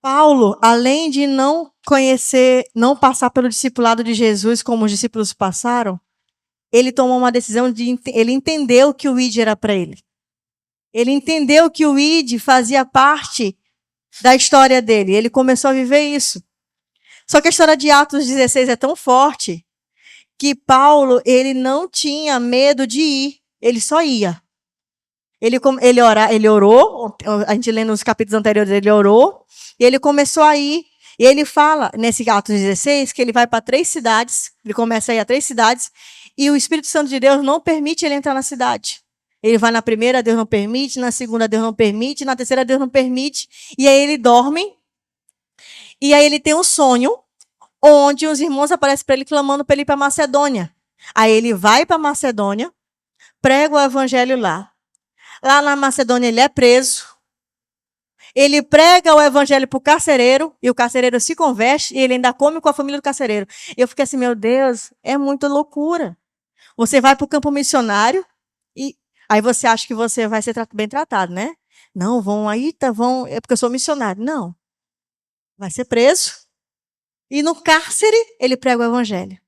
Paulo, além de não conhecer, não passar pelo discipulado de Jesus como os discípulos passaram, ele tomou uma decisão ele entendeu que o ID era para ele. Ele entendeu que o ID fazia parte da história dele. Ele começou a viver isso. Só que a história de Atos 16 é tão forte que Paulo, ele não tinha medo de ir. Ele só ia. Ele orou, a gente lê nos capítulos anteriores, ele orou, e ele começou a ir. E ele fala, nesse Atos 16, que ele vai para 3 cidades, ele começa a ir a 3 cidades, e o Espírito Santo de Deus não permite ele entrar na cidade. Ele vai na primeira, Deus não permite, na segunda, Deus não permite, na terceira, Deus não permite, e aí ele dorme, e aí ele tem um sonho, onde os irmãos aparecem para ele clamando para ele ir para Macedônia. Aí ele vai para Macedônia, prega o evangelho lá. Lá na Macedônia ele é preso. Ele prega o evangelho para o carcereiro, e o carcereiro se converte, e ele ainda come com a família do carcereiro. Eu fiquei assim, meu Deus, é muita loucura. Você vai para o campo missionário, e aí você acha que você vai ser bem tratado, né? Não, vão aí, vão, é porque eu sou missionário. Não. Vai ser preso. E no cárcere, ele prega o evangelho.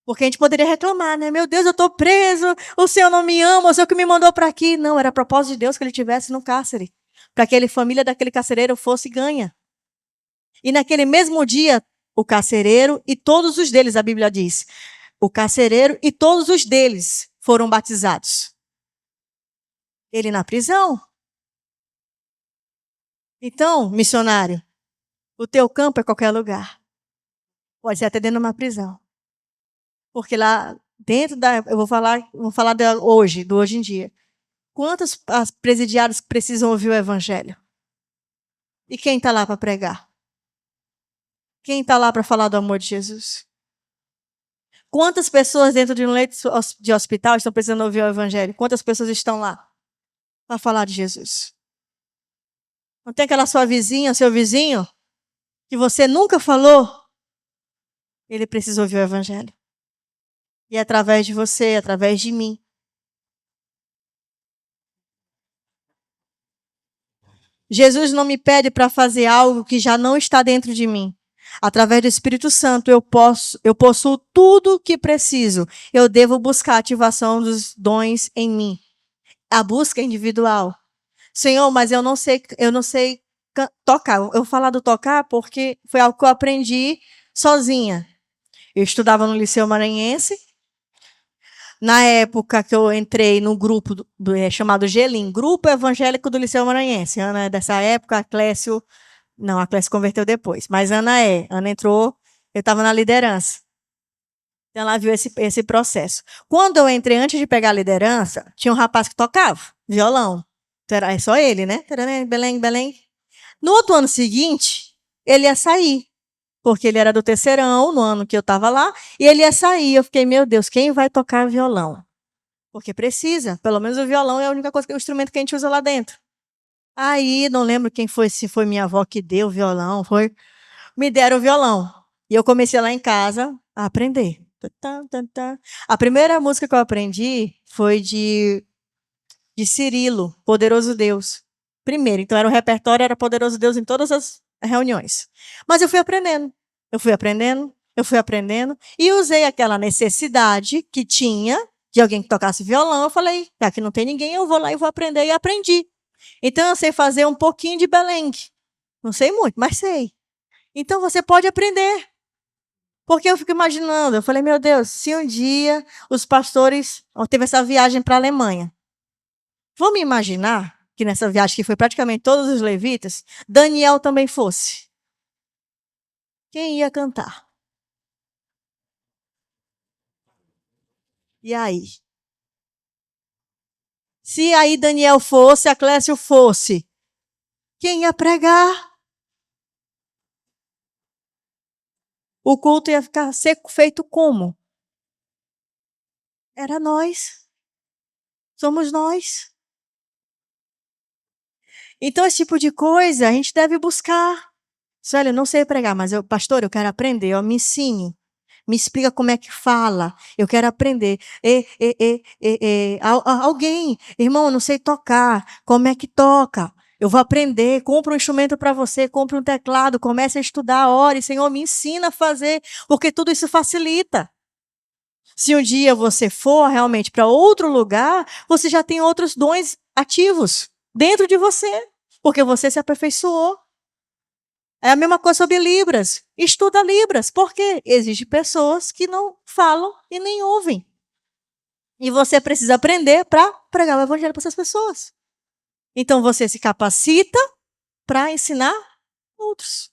Porque a gente poderia reclamar, né? Meu Deus, eu estou preso, o Senhor não me ama, o Senhor que me mandou para aqui. Não, era propósito de Deus que ele estivesse no cárcere. Para que a família daquele carcereiro fosse ganha. E naquele mesmo dia, o carcereiro e todos os deles, a Bíblia diz, o carcereiro e todos os deles foram batizados. Ele na prisão. Então, missionário, o teu campo é qualquer lugar. Pode ser até dentro de uma prisão. Porque lá dentro eu vou falar hoje, do hoje em dia. Quantos presidiários precisam ouvir o evangelho? E quem está lá para pregar? Quem está lá para falar do amor de Jesus? Quantas pessoas dentro de um leito de hospital estão precisando ouvir o evangelho? Quantas pessoas estão lá para falar de Jesus? Não tem aquela sua vizinha, seu vizinho, que você nunca falou? Ele precisa ouvir o evangelho. E é através de você, através de mim. Jesus não me pede para fazer algo que já não está dentro de mim. Através do Espírito Santo, eu possuo tudo o que preciso. Eu devo buscar a ativação dos dons em mim. A busca individual. Senhor, mas eu não sei tocar. Eu vou falar do tocar porque foi algo que eu aprendi sozinha. Eu estudava no Liceu Maranhense. Na época que eu entrei no grupo chamado GELIM, Grupo Evangélico do Liceu Maranhense. Ana é dessa época, a Clécio converteu depois. Mas Ana entrou, eu estava na liderança. Então ela viu esse processo. Quando eu entrei, antes de pegar a liderança, tinha um rapaz que tocava violão. Então era só ele, né? Belém, Belém. No outro ano seguinte, ele ia sair. Porque ele era do terceirão, no ano que eu estava lá, e ele ia sair. Eu fiquei, meu Deus, quem vai tocar violão? Porque precisa. Pelo menos o violão é a única coisa, o instrumento que a gente usa lá dentro. Aí, não lembro quem foi, se foi minha avó que deu o violão, me deram o violão. E eu comecei lá em casa a aprender. A primeira música que eu aprendi foi de Cirilo, Poderoso Deus. Primeiro, então o repertório era Poderoso Deus em todas as reuniões. Mas eu fui aprendendo, e usei aquela necessidade que tinha de alguém que tocasse violão. Eu falei, já que não tem ninguém, eu vou lá e vou aprender, e aprendi. Então eu sei fazer um pouquinho de belengue. Não sei muito, mas sei. Então você pode aprender. Porque eu fico imaginando, eu falei, meu Deus, se um dia os pastores teve essa viagem para a Alemanha, vamos imaginar que nessa viagem que foi praticamente todos os levitas, Daniel também fosse. Quem ia cantar? E aí? Se aí Daniel fosse, a Clécio fosse, quem ia pregar? O culto ia ficar feito como? Era nós. Somos nós. Então, esse tipo de coisa a gente deve buscar. Olha, eu não sei pregar, mas pastor, eu quero aprender. Me ensine. Me explica como é que fala. Eu quero aprender. Alguém, irmão, eu não sei tocar. Como é que toca? Eu vou aprender. Compra um instrumento para você. Compra um teclado. Comece a estudar. Ore. Senhor, me ensina a fazer. Porque tudo isso facilita. Se um dia você for realmente para outro lugar, você já tem outros dons ativos dentro de você, porque você se aperfeiçoou. É a mesma coisa sobre Libras. Estuda Libras, porque existem pessoas que não falam e nem ouvem. E você precisa aprender para pregar o evangelho para essas pessoas. Então você se capacita para ensinar outros.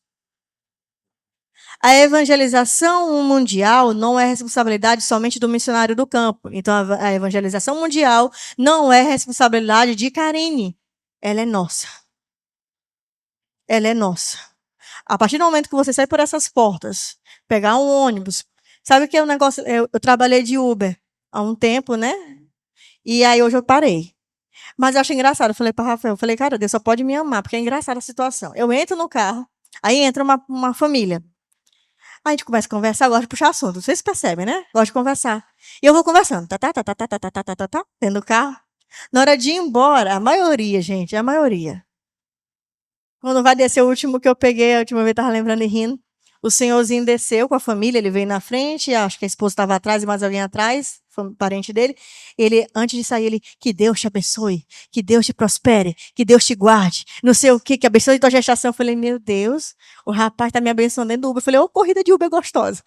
A evangelização mundial não é responsabilidade somente do missionário do campo. Então, a evangelização mundial não é responsabilidade de Karine. Ela é nossa. Ela é nossa. A partir do momento que você sai por essas portas, pegar um ônibus, sabe o que é um negócio? Eu trabalhei de Uber há um tempo, né? E aí hoje eu parei. Mas eu acho engraçado. Eu falei para Rafael, eu falei, cara, Deus só pode me amar, porque é engraçada a situação. Eu entro no carro, aí entra uma família. A gente começa a conversar, gosta de puxar assunto. Vocês percebem, né? Gosta de conversar. E eu vou conversando. Dentro do carro. Na hora de ir embora, a maioria, gente, a maioria. Quando vai descer o último que eu peguei, a última vez eu estava lembrando e rindo. O senhorzinho desceu com a família, ele veio na frente, acho que a esposa estava atrás e mais alguém atrás, foi um parente dele. Ele, antes de sair, ele, que Deus te abençoe, que Deus te prospere, que Deus te guarde, não sei o que abençoe tua gestação. Eu falei, meu Deus, o rapaz está me abençoando dentro do Uber. Eu falei, ô, corrida de Uber gostosa.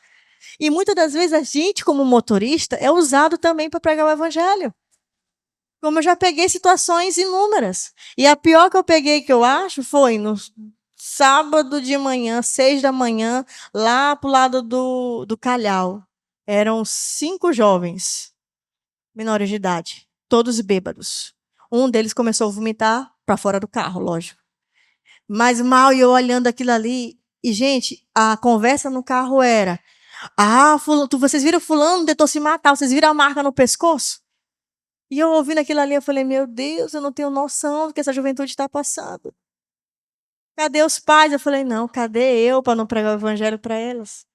E muitas das vezes a gente, como motorista, é usado também para pregar o evangelho. Como eu já peguei situações inúmeras. E a pior que eu peguei, que eu acho, foi no sábado de manhã, 6 da manhã, lá pro lado do Calhau. Eram 5 jovens, menores de idade, todos bêbados. Um deles começou a vomitar para fora do carro, lógico. Mas mal, e eu olhando aquilo ali. E, gente, a conversa no carro era: ah, vocês viram fulano tentou se matar, vocês viram a marca no pescoço? E eu ouvindo aquilo ali, eu falei, meu Deus, eu não tenho noção do que essa juventude está passando. Cadê os pais? Eu falei, não, cadê eu para não pregar o evangelho para elas?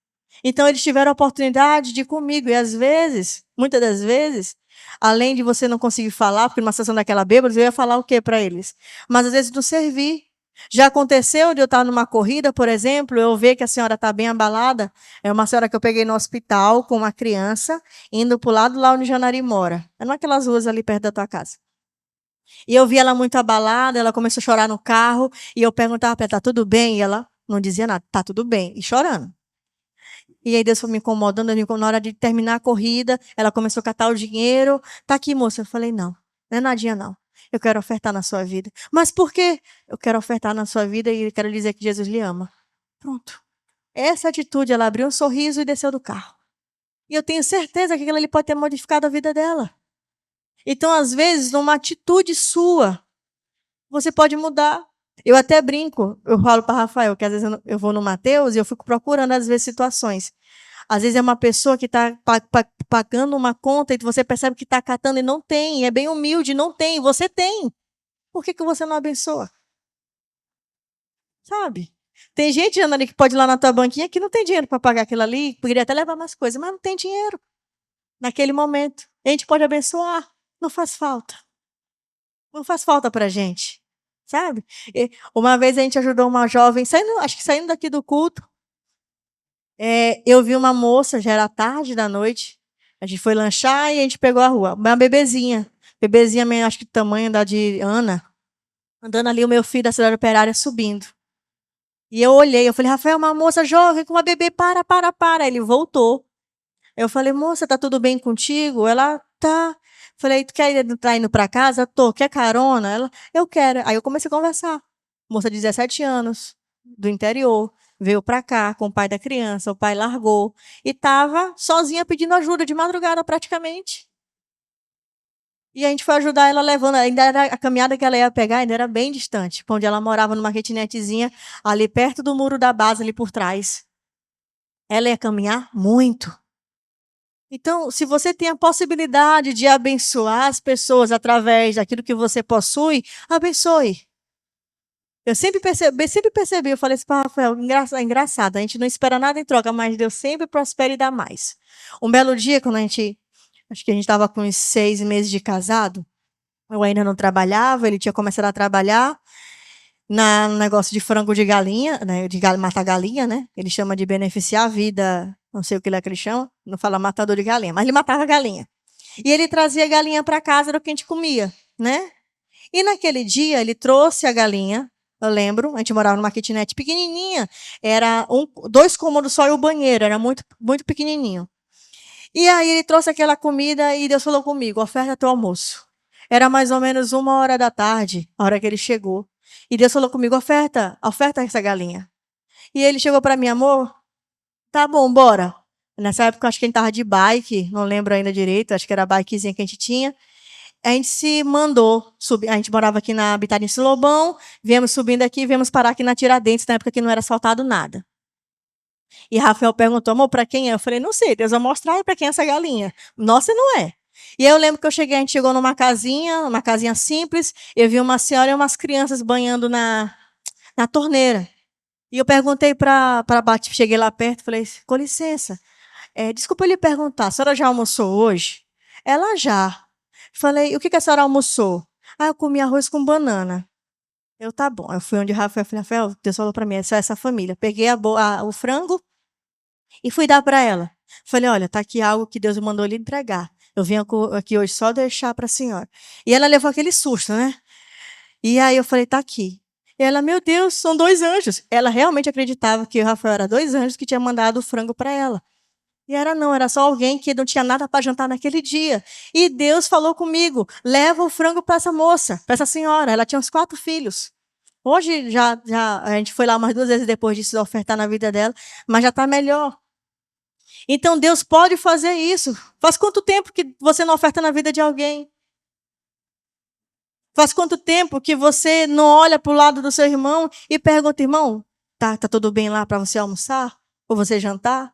Então eles tiveram a oportunidade de ir comigo. E às vezes, muitas das vezes, além de você não conseguir falar, porque numa situação daquela bêbada, eu ia falar o quê para eles? Mas às vezes não servir. Já aconteceu de eu estar numa corrida, por exemplo, eu ver que a senhora está bem abalada. É uma senhora que eu peguei no hospital com uma criança, indo para o lado lá onde Janari mora. É naquelas ruas ali perto da tua casa. E eu vi ela muito abalada, ela começou a chorar no carro, e eu perguntava para ela, tá tudo bem? E ela não dizia nada, tá tudo bem, e chorando. E aí Deus foi me incomodando, na hora de terminar a corrida, ela começou a catar o dinheiro. Tá aqui, moça. Eu falei, não é nadinha não. Eu quero ofertar na sua vida. Mas por quê? Eu quero ofertar na sua vida e quero dizer que Jesus lhe ama. Pronto. Essa atitude, ela abriu um sorriso e desceu do carro. E eu tenho certeza que aquilo ali pode ter modificado a vida dela. Então, às vezes, numa atitude sua, você pode mudar. Eu até brinco, eu falo para Rafael, que às vezes eu vou no Mateus e eu fico procurando, às vezes, situações. Às vezes é uma pessoa que está pagando uma conta e você percebe que está catando e não tem, é bem humilde, não tem, você tem. Por que você não abençoa? Sabe? Tem gente, Ana, que pode ir lá na tua banquinha que não tem dinheiro para pagar aquilo ali, poderia até levar mais coisas, mas não tem dinheiro naquele momento. A gente pode abençoar, não faz falta. Não faz falta para a gente, sabe? E uma vez a gente ajudou uma jovem, acho que saindo daqui do culto, eu vi uma moça, já era tarde da noite, a gente foi lanchar e a gente pegou a rua. Uma bebezinha, acho que do tamanho da de Ana, andando ali, o meu filho da cidade operária subindo. E eu olhei, eu falei, Rafael, uma moça jovem com uma bebê, para. Ele voltou. Eu falei, moça, tá tudo bem contigo? Ela, tá. Falei, tu quer tá indo para casa? Tô. Quer carona? Ela, eu quero. Aí eu comecei a conversar. Moça de 17 anos, do interior, veio para cá com o pai da criança, o pai largou e estava sozinha pedindo ajuda de madrugada praticamente. E a gente foi ajudar ela levando, ainda era a caminhada que ela ia pegar, ainda era bem distante, onde ela morava numa kitnetzinha ali perto do muro da base ali por trás. Ela ia caminhar muito. Então, se você tem a possibilidade de abençoar as pessoas através daquilo que você possui, abençoe. Eu sempre percebi, eu falei assim para Rafael, engraçado, a gente não espera nada em troca, mas Deus sempre prospera e dá mais. Um belo dia, quando acho que a gente estava com uns 6 meses de casado, eu ainda não trabalhava, ele tinha começado a trabalhar no negócio de frango de galinha, né, matar galinha, né? Ele chama de beneficiar a vida não sei o que lá que ele chama, não fala matador de galinha, mas ele matava galinha. E ele trazia a galinha para casa, era o que a gente comia, né? E naquele dia ele trouxe a galinha, eu lembro, a gente morava numa kitnet pequenininha, era 2 cômodos só e o banheiro, era muito, muito pequenininho. E aí ele trouxe aquela comida e Deus falou comigo, oferta teu almoço. Era mais ou menos 1h da tarde, a hora que ele chegou. E Deus falou comigo, oferta essa galinha. E ele chegou para mim, amor, tá bom, bora. Nessa época, acho que a gente tava de bike, não lembro ainda direito, acho que era a bikezinha que a gente tinha. A gente se mandou subir. A gente morava aqui na Habitat em Silobão, viemos subindo aqui, viemos parar aqui na Tiradentes, na época que não era asfaltado nada. E Rafael perguntou, amor, para quem é? Eu falei, não sei, Deus vai mostrar para quem é essa galinha. Nossa, não é. E aí eu lembro que a gente chegou numa casinha simples, eu vi uma senhora e umas crianças banhando na torneira. E eu perguntei para a Bate, cheguei lá perto, falei, com licença, desculpa lhe perguntar, a senhora já almoçou hoje? Ela já. Falei, o que a senhora almoçou? Ah, eu comi arroz com banana. Eu, tá bom. Eu fui onde o Rafael, falei, Rafael, Deus falou para mim, é só essa família. Peguei o frango e fui dar para ela. Falei, olha, tá aqui algo que Deus mandou lhe entregar. Eu vim aqui hoje só deixar para a senhora. E ela levou aquele susto, né? E aí eu falei, tá aqui. E ela, meu Deus, são 2 anjos. Ela realmente acreditava que o Rafael era 2 anjos que tinha mandado o frango para ela. E era só alguém que não tinha nada para jantar naquele dia. E Deus falou comigo: leva o frango para essa moça, para essa senhora. Ela tinha uns 4 filhos. Hoje já a gente foi lá umas 2 vezes depois disso ofertar na vida dela, mas já está melhor. Então Deus pode fazer isso. Faz quanto tempo que você não oferta na vida de alguém? Faz quanto tempo que você não olha para o lado do seu irmão e pergunta, irmão, tá tudo bem lá para você almoçar? Ou você jantar?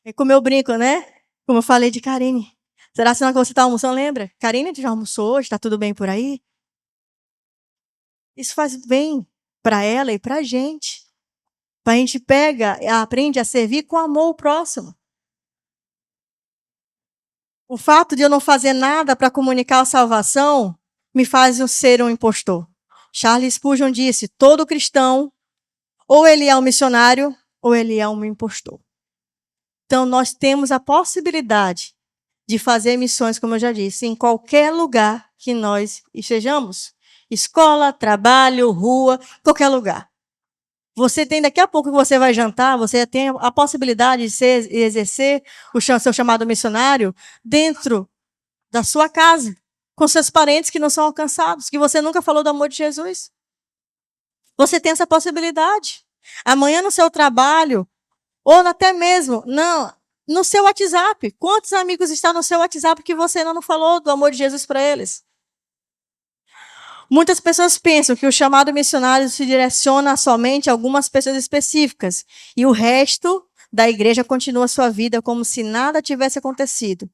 É como eu brinco, né? Como eu falei de Karine. Será que você está almoçando, lembra? Karine, já almoçou hoje? Está tudo bem por aí? Isso faz bem para ela e para a gente. A gente aprende a servir com amor o próximo. O fato de eu não fazer nada para comunicar a salvação me faz ser um impostor. Charles Spurgeon disse, todo cristão, ou ele é um missionário, ou ele é um impostor. Então, nós temos a possibilidade de fazer missões, como eu já disse, em qualquer lugar que nós estejamos. Escola, trabalho, rua, qualquer lugar. Você tem, daqui a pouco que você vai jantar, você tem a possibilidade de exercer o seu chamado missionário dentro da sua casa, com seus parentes que não são alcançados, que você nunca falou do amor de Jesus. Você tem essa possibilidade. Amanhã no seu trabalho, ou até mesmo, no seu WhatsApp. Quantos amigos estão no seu WhatsApp que você ainda não falou do amor de Jesus para eles? Muitas pessoas pensam que o chamado missionário se direciona somente a algumas pessoas específicas e o resto da igreja continua sua vida como se nada tivesse acontecido.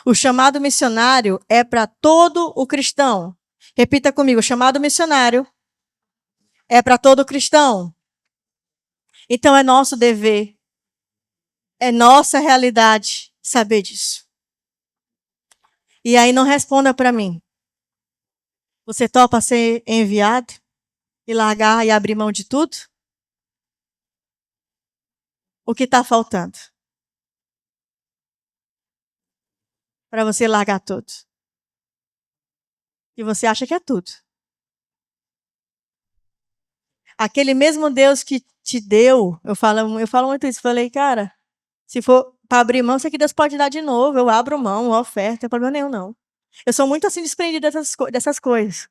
O chamado missionário é para todo o cristão. Repita comigo, o chamado missionário é para todo cristão. Então é nosso dever, é nossa realidade saber disso. E aí não responda para mim. Você topa ser enviado e largar e abrir mão de tudo? O que está faltando? Para você largar tudo. E você acha que é tudo. Aquele mesmo Deus que te deu, eu falo muito isso, falei, cara, se for para abrir mão, sei que Deus pode dar de novo, eu abro mão, eu oferto, não tem problema nenhum, não. Eu sou muito assim desprendida dessas coisas.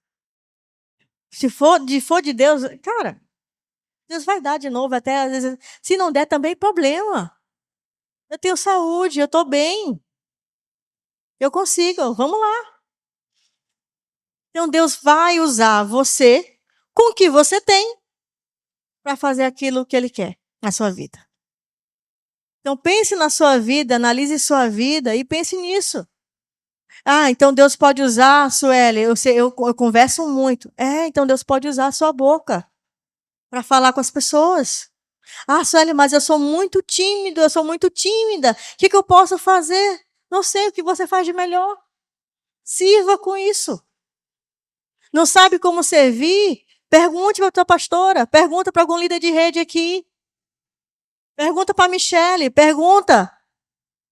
Se for de Deus, cara, Deus vai dar de novo, até às vezes, se não der também, problema. Eu tenho saúde, eu estou bem. Eu consigo, vamos lá. Então Deus vai usar você com o que você tem para fazer aquilo que Ele quer na sua vida. Então pense na sua vida, analise sua vida e pense nisso. Ah, então Deus pode usar, Sueli, eu converso muito. Então Deus pode usar a sua boca para falar com as pessoas. Ah, Sueli, mas eu sou muito tímido, eu sou muito tímida. O que eu posso fazer? Não sei o que você faz de melhor. Sirva com isso. Não sabe como servir? Pergunte para a tua pastora, pergunta para algum líder de rede aqui. Pergunta para a Michele, pergunta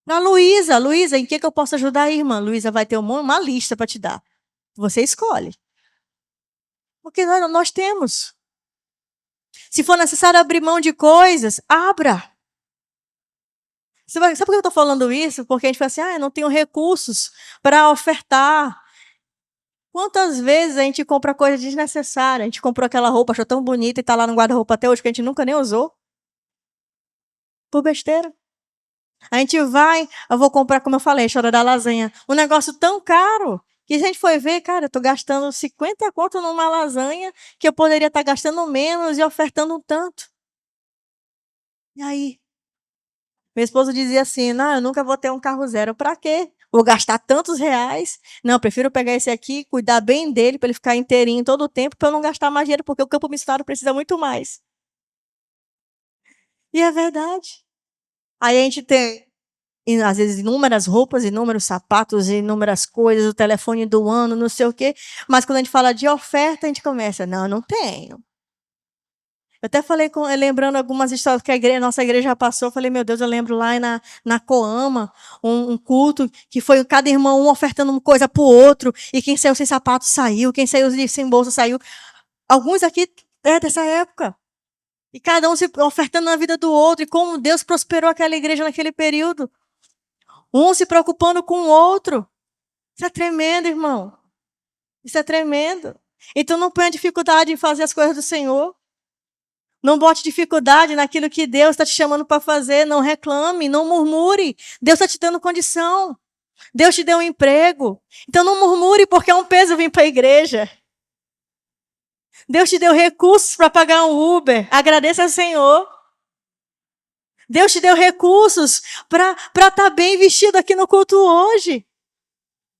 para a Luísa. Luísa, em que eu posso ajudar a irmã? Luísa vai ter uma lista para te dar. Você escolhe. Porque nós temos. Se for necessário abrir mão de coisas, abra. Sabe por que eu estou falando isso? Porque a gente fala assim, eu não tenho recursos para ofertar. Quantas vezes a gente compra coisa desnecessária? A gente comprou aquela roupa, achou tão bonita e está lá no guarda-roupa até hoje, que a gente nunca nem usou. Por besteira. A gente vai, eu vou comprar, como eu falei, chora da lasanha. Um negócio tão caro, que se a gente for ver, cara, eu estou gastando 50 conto numa lasanha, que eu poderia estar gastando menos e ofertando um tanto. E aí? Meu esposo dizia assim, não, eu nunca vou ter um carro zero. Para quê? Vou gastar tantos reais. Não, eu prefiro pegar esse aqui, cuidar bem dele, para ele ficar inteirinho todo o tempo, para eu não gastar mais dinheiro, porque o campo missionário precisa muito mais. E é verdade. Aí a gente tem, às vezes, inúmeras roupas, inúmeros sapatos, inúmeras coisas, o telefone do ano, não sei o quê. Mas quando a gente fala de oferta, a gente começa, não, não tenho. Eu até falei, lembrando algumas histórias que nossa igreja já passou, eu falei, meu Deus, eu lembro lá na Coama, um culto que foi cada irmão um ofertando uma coisa para o outro, e quem saiu sem sapato saiu, quem saiu sem bolsa saiu. Alguns aqui é dessa época. E cada um se ofertando na vida do outro, e como Deus prosperou aquela igreja naquele período. Um se preocupando com o outro. Isso é tremendo, irmão. Isso é tremendo. Então não ponha dificuldade em fazer as coisas do Senhor. Não bote dificuldade naquilo que Deus está te chamando para fazer. Não reclame, não murmure. Deus está te dando condição. Deus te deu um emprego. Então não murmure porque é um peso vir para a igreja. Deus te deu recursos para pagar um Uber. Agradeça ao Senhor. Deus te deu recursos para estar bem vestido aqui no culto hoje.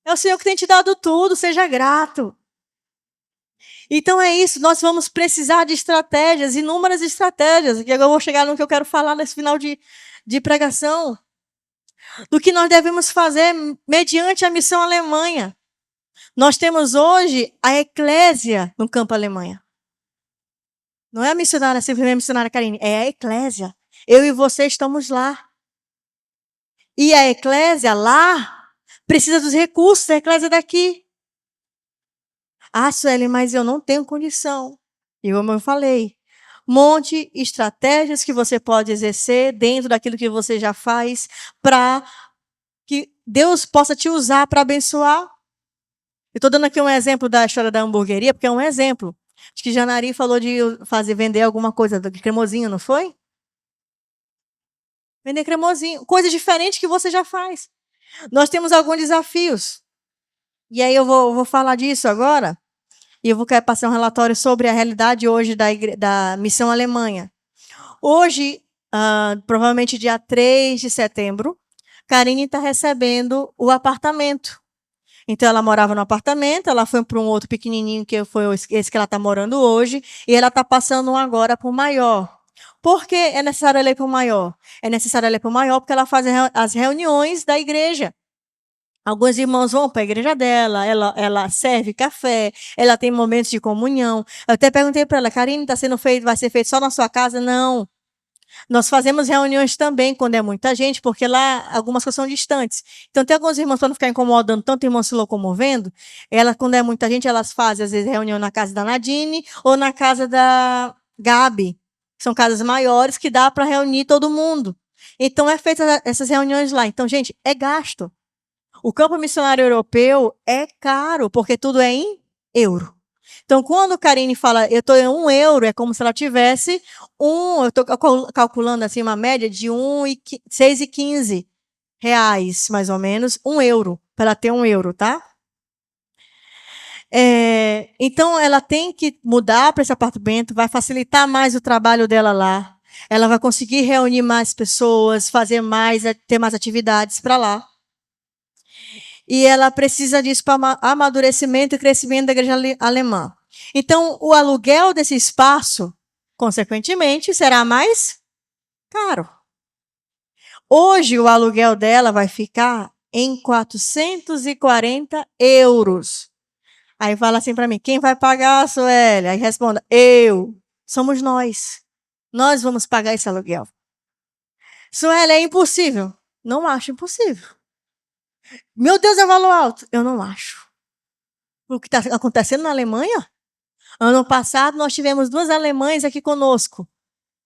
É o Senhor que tem te dado tudo. Seja grato. Então é isso, nós vamos precisar de estratégias, inúmeras estratégias, e agora eu vou chegar no que eu quero falar nesse final de pregação, do que nós devemos fazer mediante a missão Alemanha. Nós temos hoje a eclésia no campo Alemanha. Não é a missionária, simplesmente a missionária Karine, é a eclésia. Eu e você estamos lá. E a eclésia lá precisa dos recursos da eclésia daqui. Sueli, mas eu não tenho condição. E como eu falei, monte estratégias que você pode exercer dentro daquilo que você já faz para que Deus possa te usar para abençoar. Eu estou dando aqui um exemplo da história da hamburgueria, porque é um exemplo. Acho que Janari falou de vender alguma coisa de cremosinho, não foi? Vender cremosinho. Coisa diferente que você já faz. Nós temos alguns desafios. E aí eu vou falar disso agora. E eu vou querer passar um relatório sobre a realidade hoje da missão Alemanha. Hoje, provavelmente dia 3 de setembro, Karine está recebendo o apartamento. Então, ela morava no apartamento, ela foi para um outro pequenininho, que foi esse que ela está morando hoje, e ela está passando agora para o maior. Por que é necessário ela ir para o maior? É necessário ela ir para o maior porque ela faz as reuniões da igreja. Alguns irmãos vão para a igreja dela, ela serve café, ela tem momentos de comunhão. Eu até perguntei para ela, Karine, vai ser feito só na sua casa? Não. Nós fazemos reuniões também quando é muita gente, porque lá algumas coisas são distantes. Então, tem alguns irmãos, para não ficar incomodando tanto irmão se locomovendo, quando é muita gente, elas fazem, às vezes, reunião na casa da Nadine ou na casa da Gabi. São casas maiores que dá para reunir todo mundo. Então, é feita essas reuniões lá. Então, gente, é gasto. O campo missionário europeu é caro, porque tudo é em euro. Então, quando a Karine fala, eu estou em €1, é como se ela tivesse eu estou calculando assim uma média de 6,15 reais, mais ou menos, €1, para ela ter €1, tá? Então, ela tem que mudar para esse apartamento, vai facilitar mais o trabalho dela lá. Ela vai conseguir reunir mais pessoas, ter mais atividades para lá. E ela precisa disso para amadurecimento e crescimento da igreja alemã. Então, o aluguel desse espaço, consequentemente, será mais caro. Hoje, o aluguel dela vai ficar em €440. Aí fala assim para mim, quem vai pagar, Sueli? Aí responda, eu. Somos nós. Nós vamos pagar esse aluguel. Sueli, é impossível. Não acho impossível. Meu Deus, é valor alto. Eu não acho. O que está acontecendo na Alemanha? Ano passado, nós tivemos 2 alemães aqui conosco.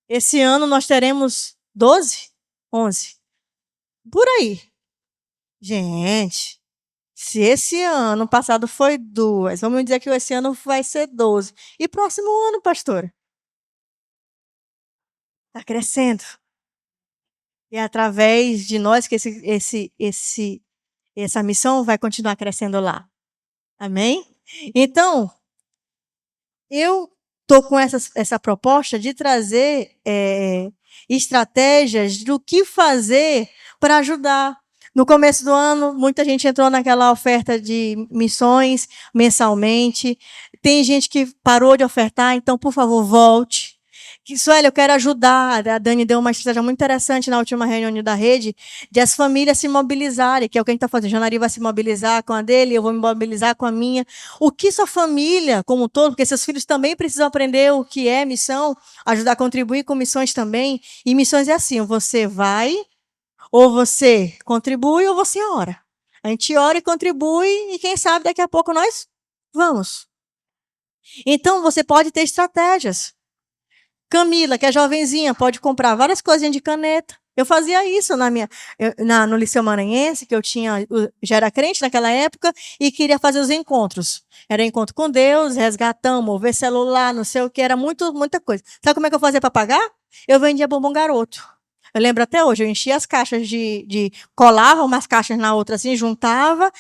Esse ano, nós teremos 12, 11. Por aí. Gente, se esse ano passado foi 2, vamos dizer que esse ano vai ser 12. E próximo ano, pastora? Está crescendo. E é através de nós que essa missão vai continuar crescendo lá. Amém? Então, eu estou com essa proposta de trazer estratégias do que fazer para ajudar. No começo do ano, muita gente entrou naquela oferta de missões mensalmente. Tem gente que parou de ofertar, então, por favor, volte. Sueli, eu quero ajudar. A Dani deu uma estratégia muito interessante na última reunião da rede, de as famílias se mobilizarem, que é o que a gente está fazendo. Janari vai se mobilizar com a dele, eu vou me mobilizar com a minha. O que sua família, como um todo, porque seus filhos também precisam aprender o que é missão, ajudar a contribuir com missões também. E missões é assim, você vai, ou você contribui, ou você ora. A gente ora e contribui, e quem sabe daqui a pouco nós vamos. Então, você pode ter estratégias. Camila, que é jovenzinha, pode comprar várias coisinhas de caneta. Eu fazia isso no Liceu Maranhense, que já era crente naquela época, e queria fazer os encontros. Era encontro com Deus, resgatão, mover celular, não sei o que, era muita coisa. Sabe como é que eu fazia para pagar? Eu vendia bombom garoto. Eu lembro até hoje, eu enchia as caixas colava umas caixas na outra assim, juntava,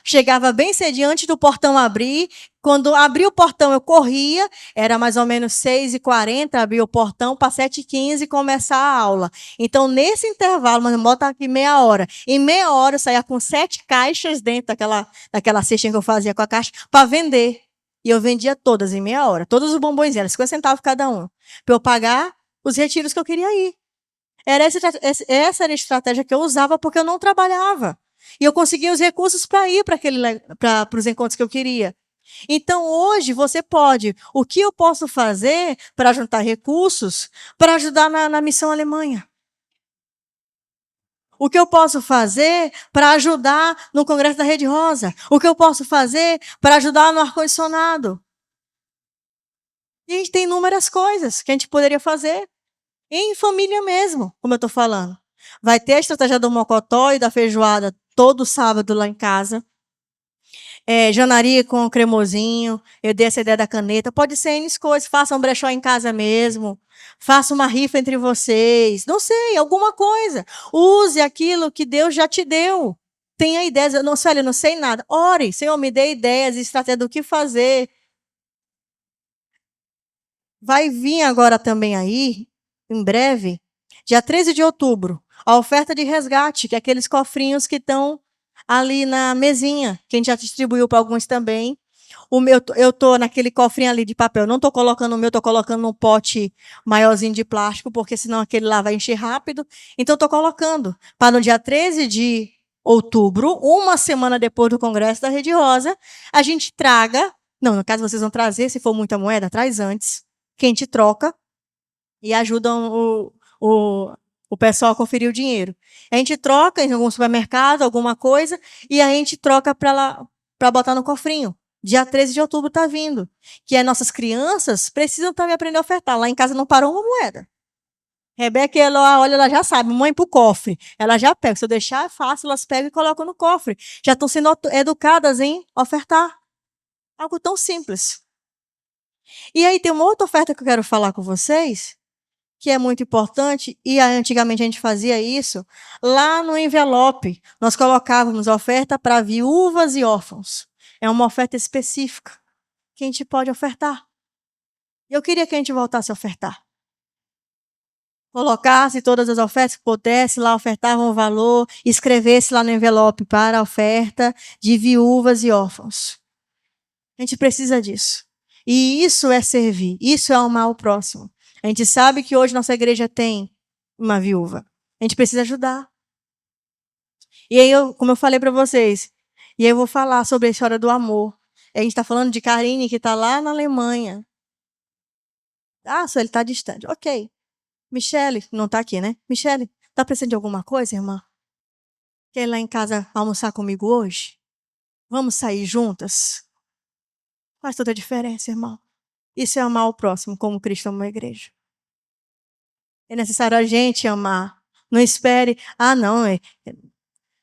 chegava bem cedinho antes do portão abrir. Quando abria o portão, eu corria, era mais ou menos 6h40, abria o portão, para 7h15 começar a aula. Então, nesse intervalo, mas bota aqui meia hora. Em meia hora, eu saía com 7 caixas dentro daquela cestinha que eu fazia com a caixa, para vender. E eu vendia todas em meia hora, todos os bombons, era 50 centavos cada um, para eu pagar os retiros que eu queria ir. Essa era a estratégia que eu usava porque eu não trabalhava. E eu conseguia os recursos para ir para os encontros que eu queria. Então, hoje, você pode. O que eu posso fazer para juntar recursos para ajudar na missão Alemanha? O que eu posso fazer para ajudar no Congresso da Rede Rosa? O que eu posso fazer para ajudar no ar-condicionado? E a gente tem inúmeras coisas que a gente poderia fazer. Em família mesmo, como eu estou falando. Vai ter a estratégia do mocotó e da feijoada todo sábado lá em casa. Janaria com cremosinho. Eu dei essa ideia da caneta. Pode ser N coisas. Faça um brechó em casa mesmo. Faça uma rifa entre vocês. Não sei, alguma coisa. Use aquilo que Deus já te deu. Tenha ideias. Eu não sei nada. Ore. Senhor, me dê ideias e estratégia do que fazer. Vai vir agora também aí, em breve, dia 13 de outubro, a oferta de resgate, que é aqueles cofrinhos que estão ali na mesinha, que a gente já distribuiu para alguns também. Eu estou naquele cofrinho ali de papel, não estou colocando o meu, estou colocando num pote maiorzinho de plástico, porque senão aquele lá vai encher rápido. Então, estou colocando para no dia 13 de outubro, uma semana depois do Congresso da Rede Rosa, a gente traga, não, no caso vocês vão trazer, se for muita moeda, traz antes, que a gente troca e ajudam o pessoal a conferir o dinheiro. A gente troca em algum supermercado, alguma coisa, e a gente troca para botar no cofrinho. Dia 13 de outubro está vindo. Que as nossas crianças precisam também aprender a ofertar. Lá em casa não parou uma moeda. Rebeca, ela já sabe, mãe para o cofre. Ela já pega. Se eu deixar, é fácil, elas pegam e colocam no cofre. Já estão sendo educadas em ofertar. Algo tão simples. E aí tem uma outra oferta que eu quero falar com vocês, que é muito importante, e antigamente a gente fazia isso, lá no envelope, nós colocávamos oferta para viúvas e órfãos. É uma oferta específica que a gente pode ofertar. Eu queria que a gente voltasse a ofertar. Colocasse todas as ofertas que pudesse, lá ofertava um valor, escrevesse lá no envelope para a oferta de viúvas e órfãos. A gente precisa disso. E isso é servir, isso é amar o próximo. A gente sabe que hoje nossa igreja tem uma viúva. A gente precisa ajudar. E aí, como eu falei para vocês, e aí eu vou falar sobre a história do amor. A gente está falando de Karine, que está lá na Alemanha. Ah, só ele está distante. Ok. Michele, não está aqui, né? Michele, Tá precisando de alguma coisa, irmã? Quer ir lá em casa almoçar comigo hoje? Vamos sair juntas? Faz toda a diferença, irmão. Isso é amar o próximo, como Cristo amou a igreja. É necessário a gente amar. Não espere, não,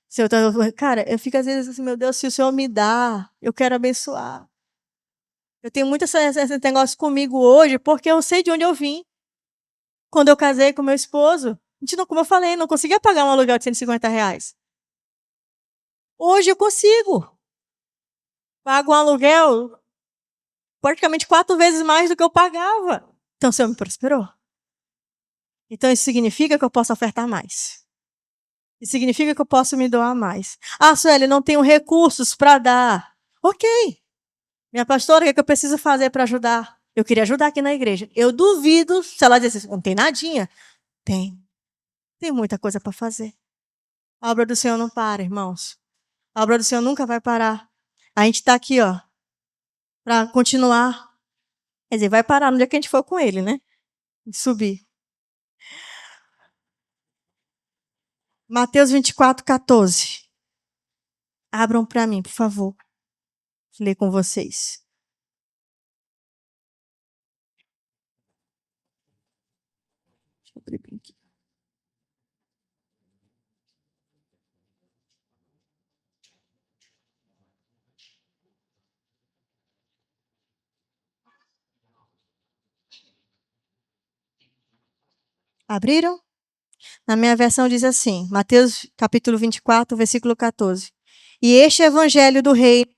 se eu tô, cara, eu fico às vezes assim, meu Deus, se o Senhor me dá, eu quero abençoar. Eu tenho muito esse negócio comigo hoje, porque eu sei de onde eu vim. Quando eu casei com meu esposo, a gente não, como eu falei, não conseguia pagar um aluguel de R$ 150. Hoje eu consigo. Pago um aluguel praticamente 4 vezes mais do que eu pagava. Então o Senhor me prosperou. Então isso significa que eu posso ofertar mais. Isso significa que eu posso me doar mais. Sueli, não tenho recursos para dar. Ok. Minha pastora, o que eu preciso fazer para ajudar? Eu queria ajudar aqui na igreja. Eu duvido se ela dissesse, não tem nadinha. Tem. Tem muita coisa para fazer. A obra do Senhor não para, irmãos. A obra do Senhor nunca vai parar. A gente está aqui, ó, para continuar. Quer dizer, vai parar no dia que a gente for com ele, né? Subir. Mateus 24:14. Abram para mim, por favor. Vou ler com vocês. Deixa eu abrir aqui. Abriram? Na minha versão diz assim, Mateus capítulo 24, versículo 14. E este evangelho do reino.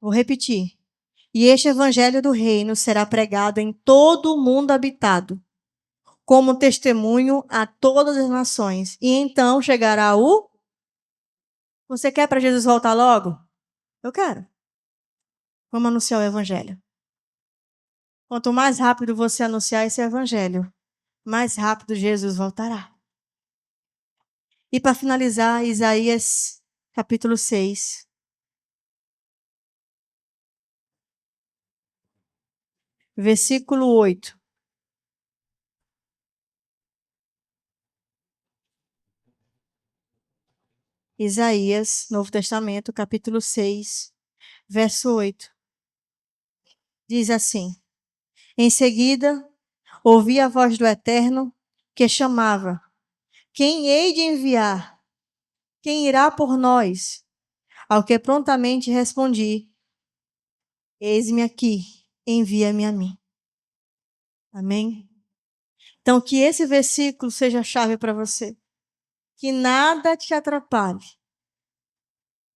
Vou repetir. E este evangelho do reino será pregado em todo o mundo habitado, como testemunho a todas as nações. E então chegará o... Você quer para Jesus voltar logo? Eu quero. Vamos anunciar o evangelho. Quanto mais rápido você anunciar esse evangelho, mais rápido Jesus voltará. E para finalizar, Isaías capítulo 6. Versículo 8. Isaías, Novo Testamento, capítulo 6, verso 8. Diz assim: Em seguida, ouvi a voz do Eterno que chamava: Quem hei de enviar? Quem irá por nós? Ao que prontamente respondi: Eis-me aqui, envia-me a mim. Amém? Então, que esse versículo seja a chave para você. Que nada te atrapalhe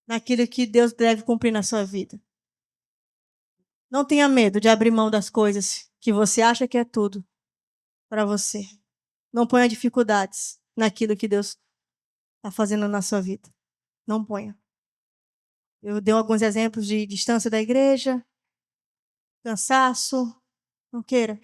naquilo que Deus deve cumprir na sua vida. Não tenha medo de abrir mão das coisas que você acha que é tudo para você. Não ponha dificuldades naquilo que Deus está fazendo na sua vida. Não ponha. Eu dei alguns exemplos de distância da igreja, cansaço, não queira.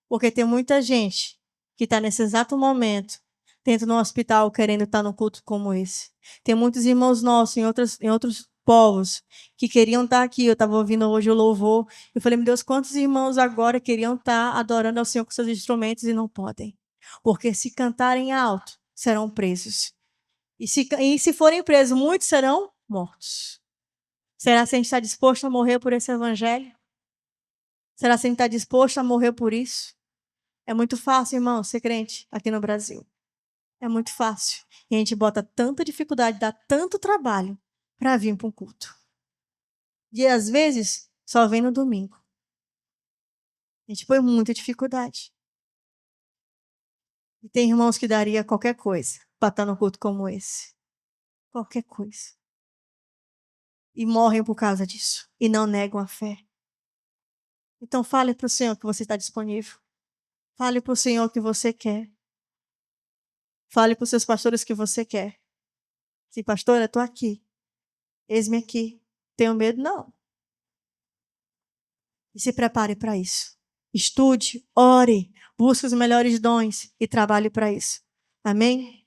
Porque tem muita gente que está nesse exato momento dentro de um hospital querendo estar num culto como esse. Tem muitos irmãos nossos em outros povos que queriam estar aqui. Eu estava ouvindo hoje o louvor. Eu falei, meu Deus, quantos irmãos agora queriam estar adorando ao Senhor com seus instrumentos e não podem? Porque se cantarem alto, serão presos. E se forem presos, muitos serão mortos. Será que a gente está disposto a morrer por esse evangelho? Será que a gente está disposto a morrer por isso? É muito fácil, irmão, ser crente aqui no Brasil. É muito fácil. E a gente bota tanta dificuldade, dá tanto trabalho para vir para um culto. E às vezes só vem no domingo. A gente põe muita dificuldade. E tem irmãos que daria qualquer coisa para estar num culto como esse. Qualquer coisa. E morrem por causa disso. E não negam a fé. Então fale para o Senhor que você está disponível. Fale para o Senhor que você quer. Fale para os seus pastores que você quer. Sim, pastora, estou aqui. Eis-me aqui. Tenho medo? Não. E se prepare para isso. Estude, ore, busque os melhores dons e trabalhe para isso. Amém?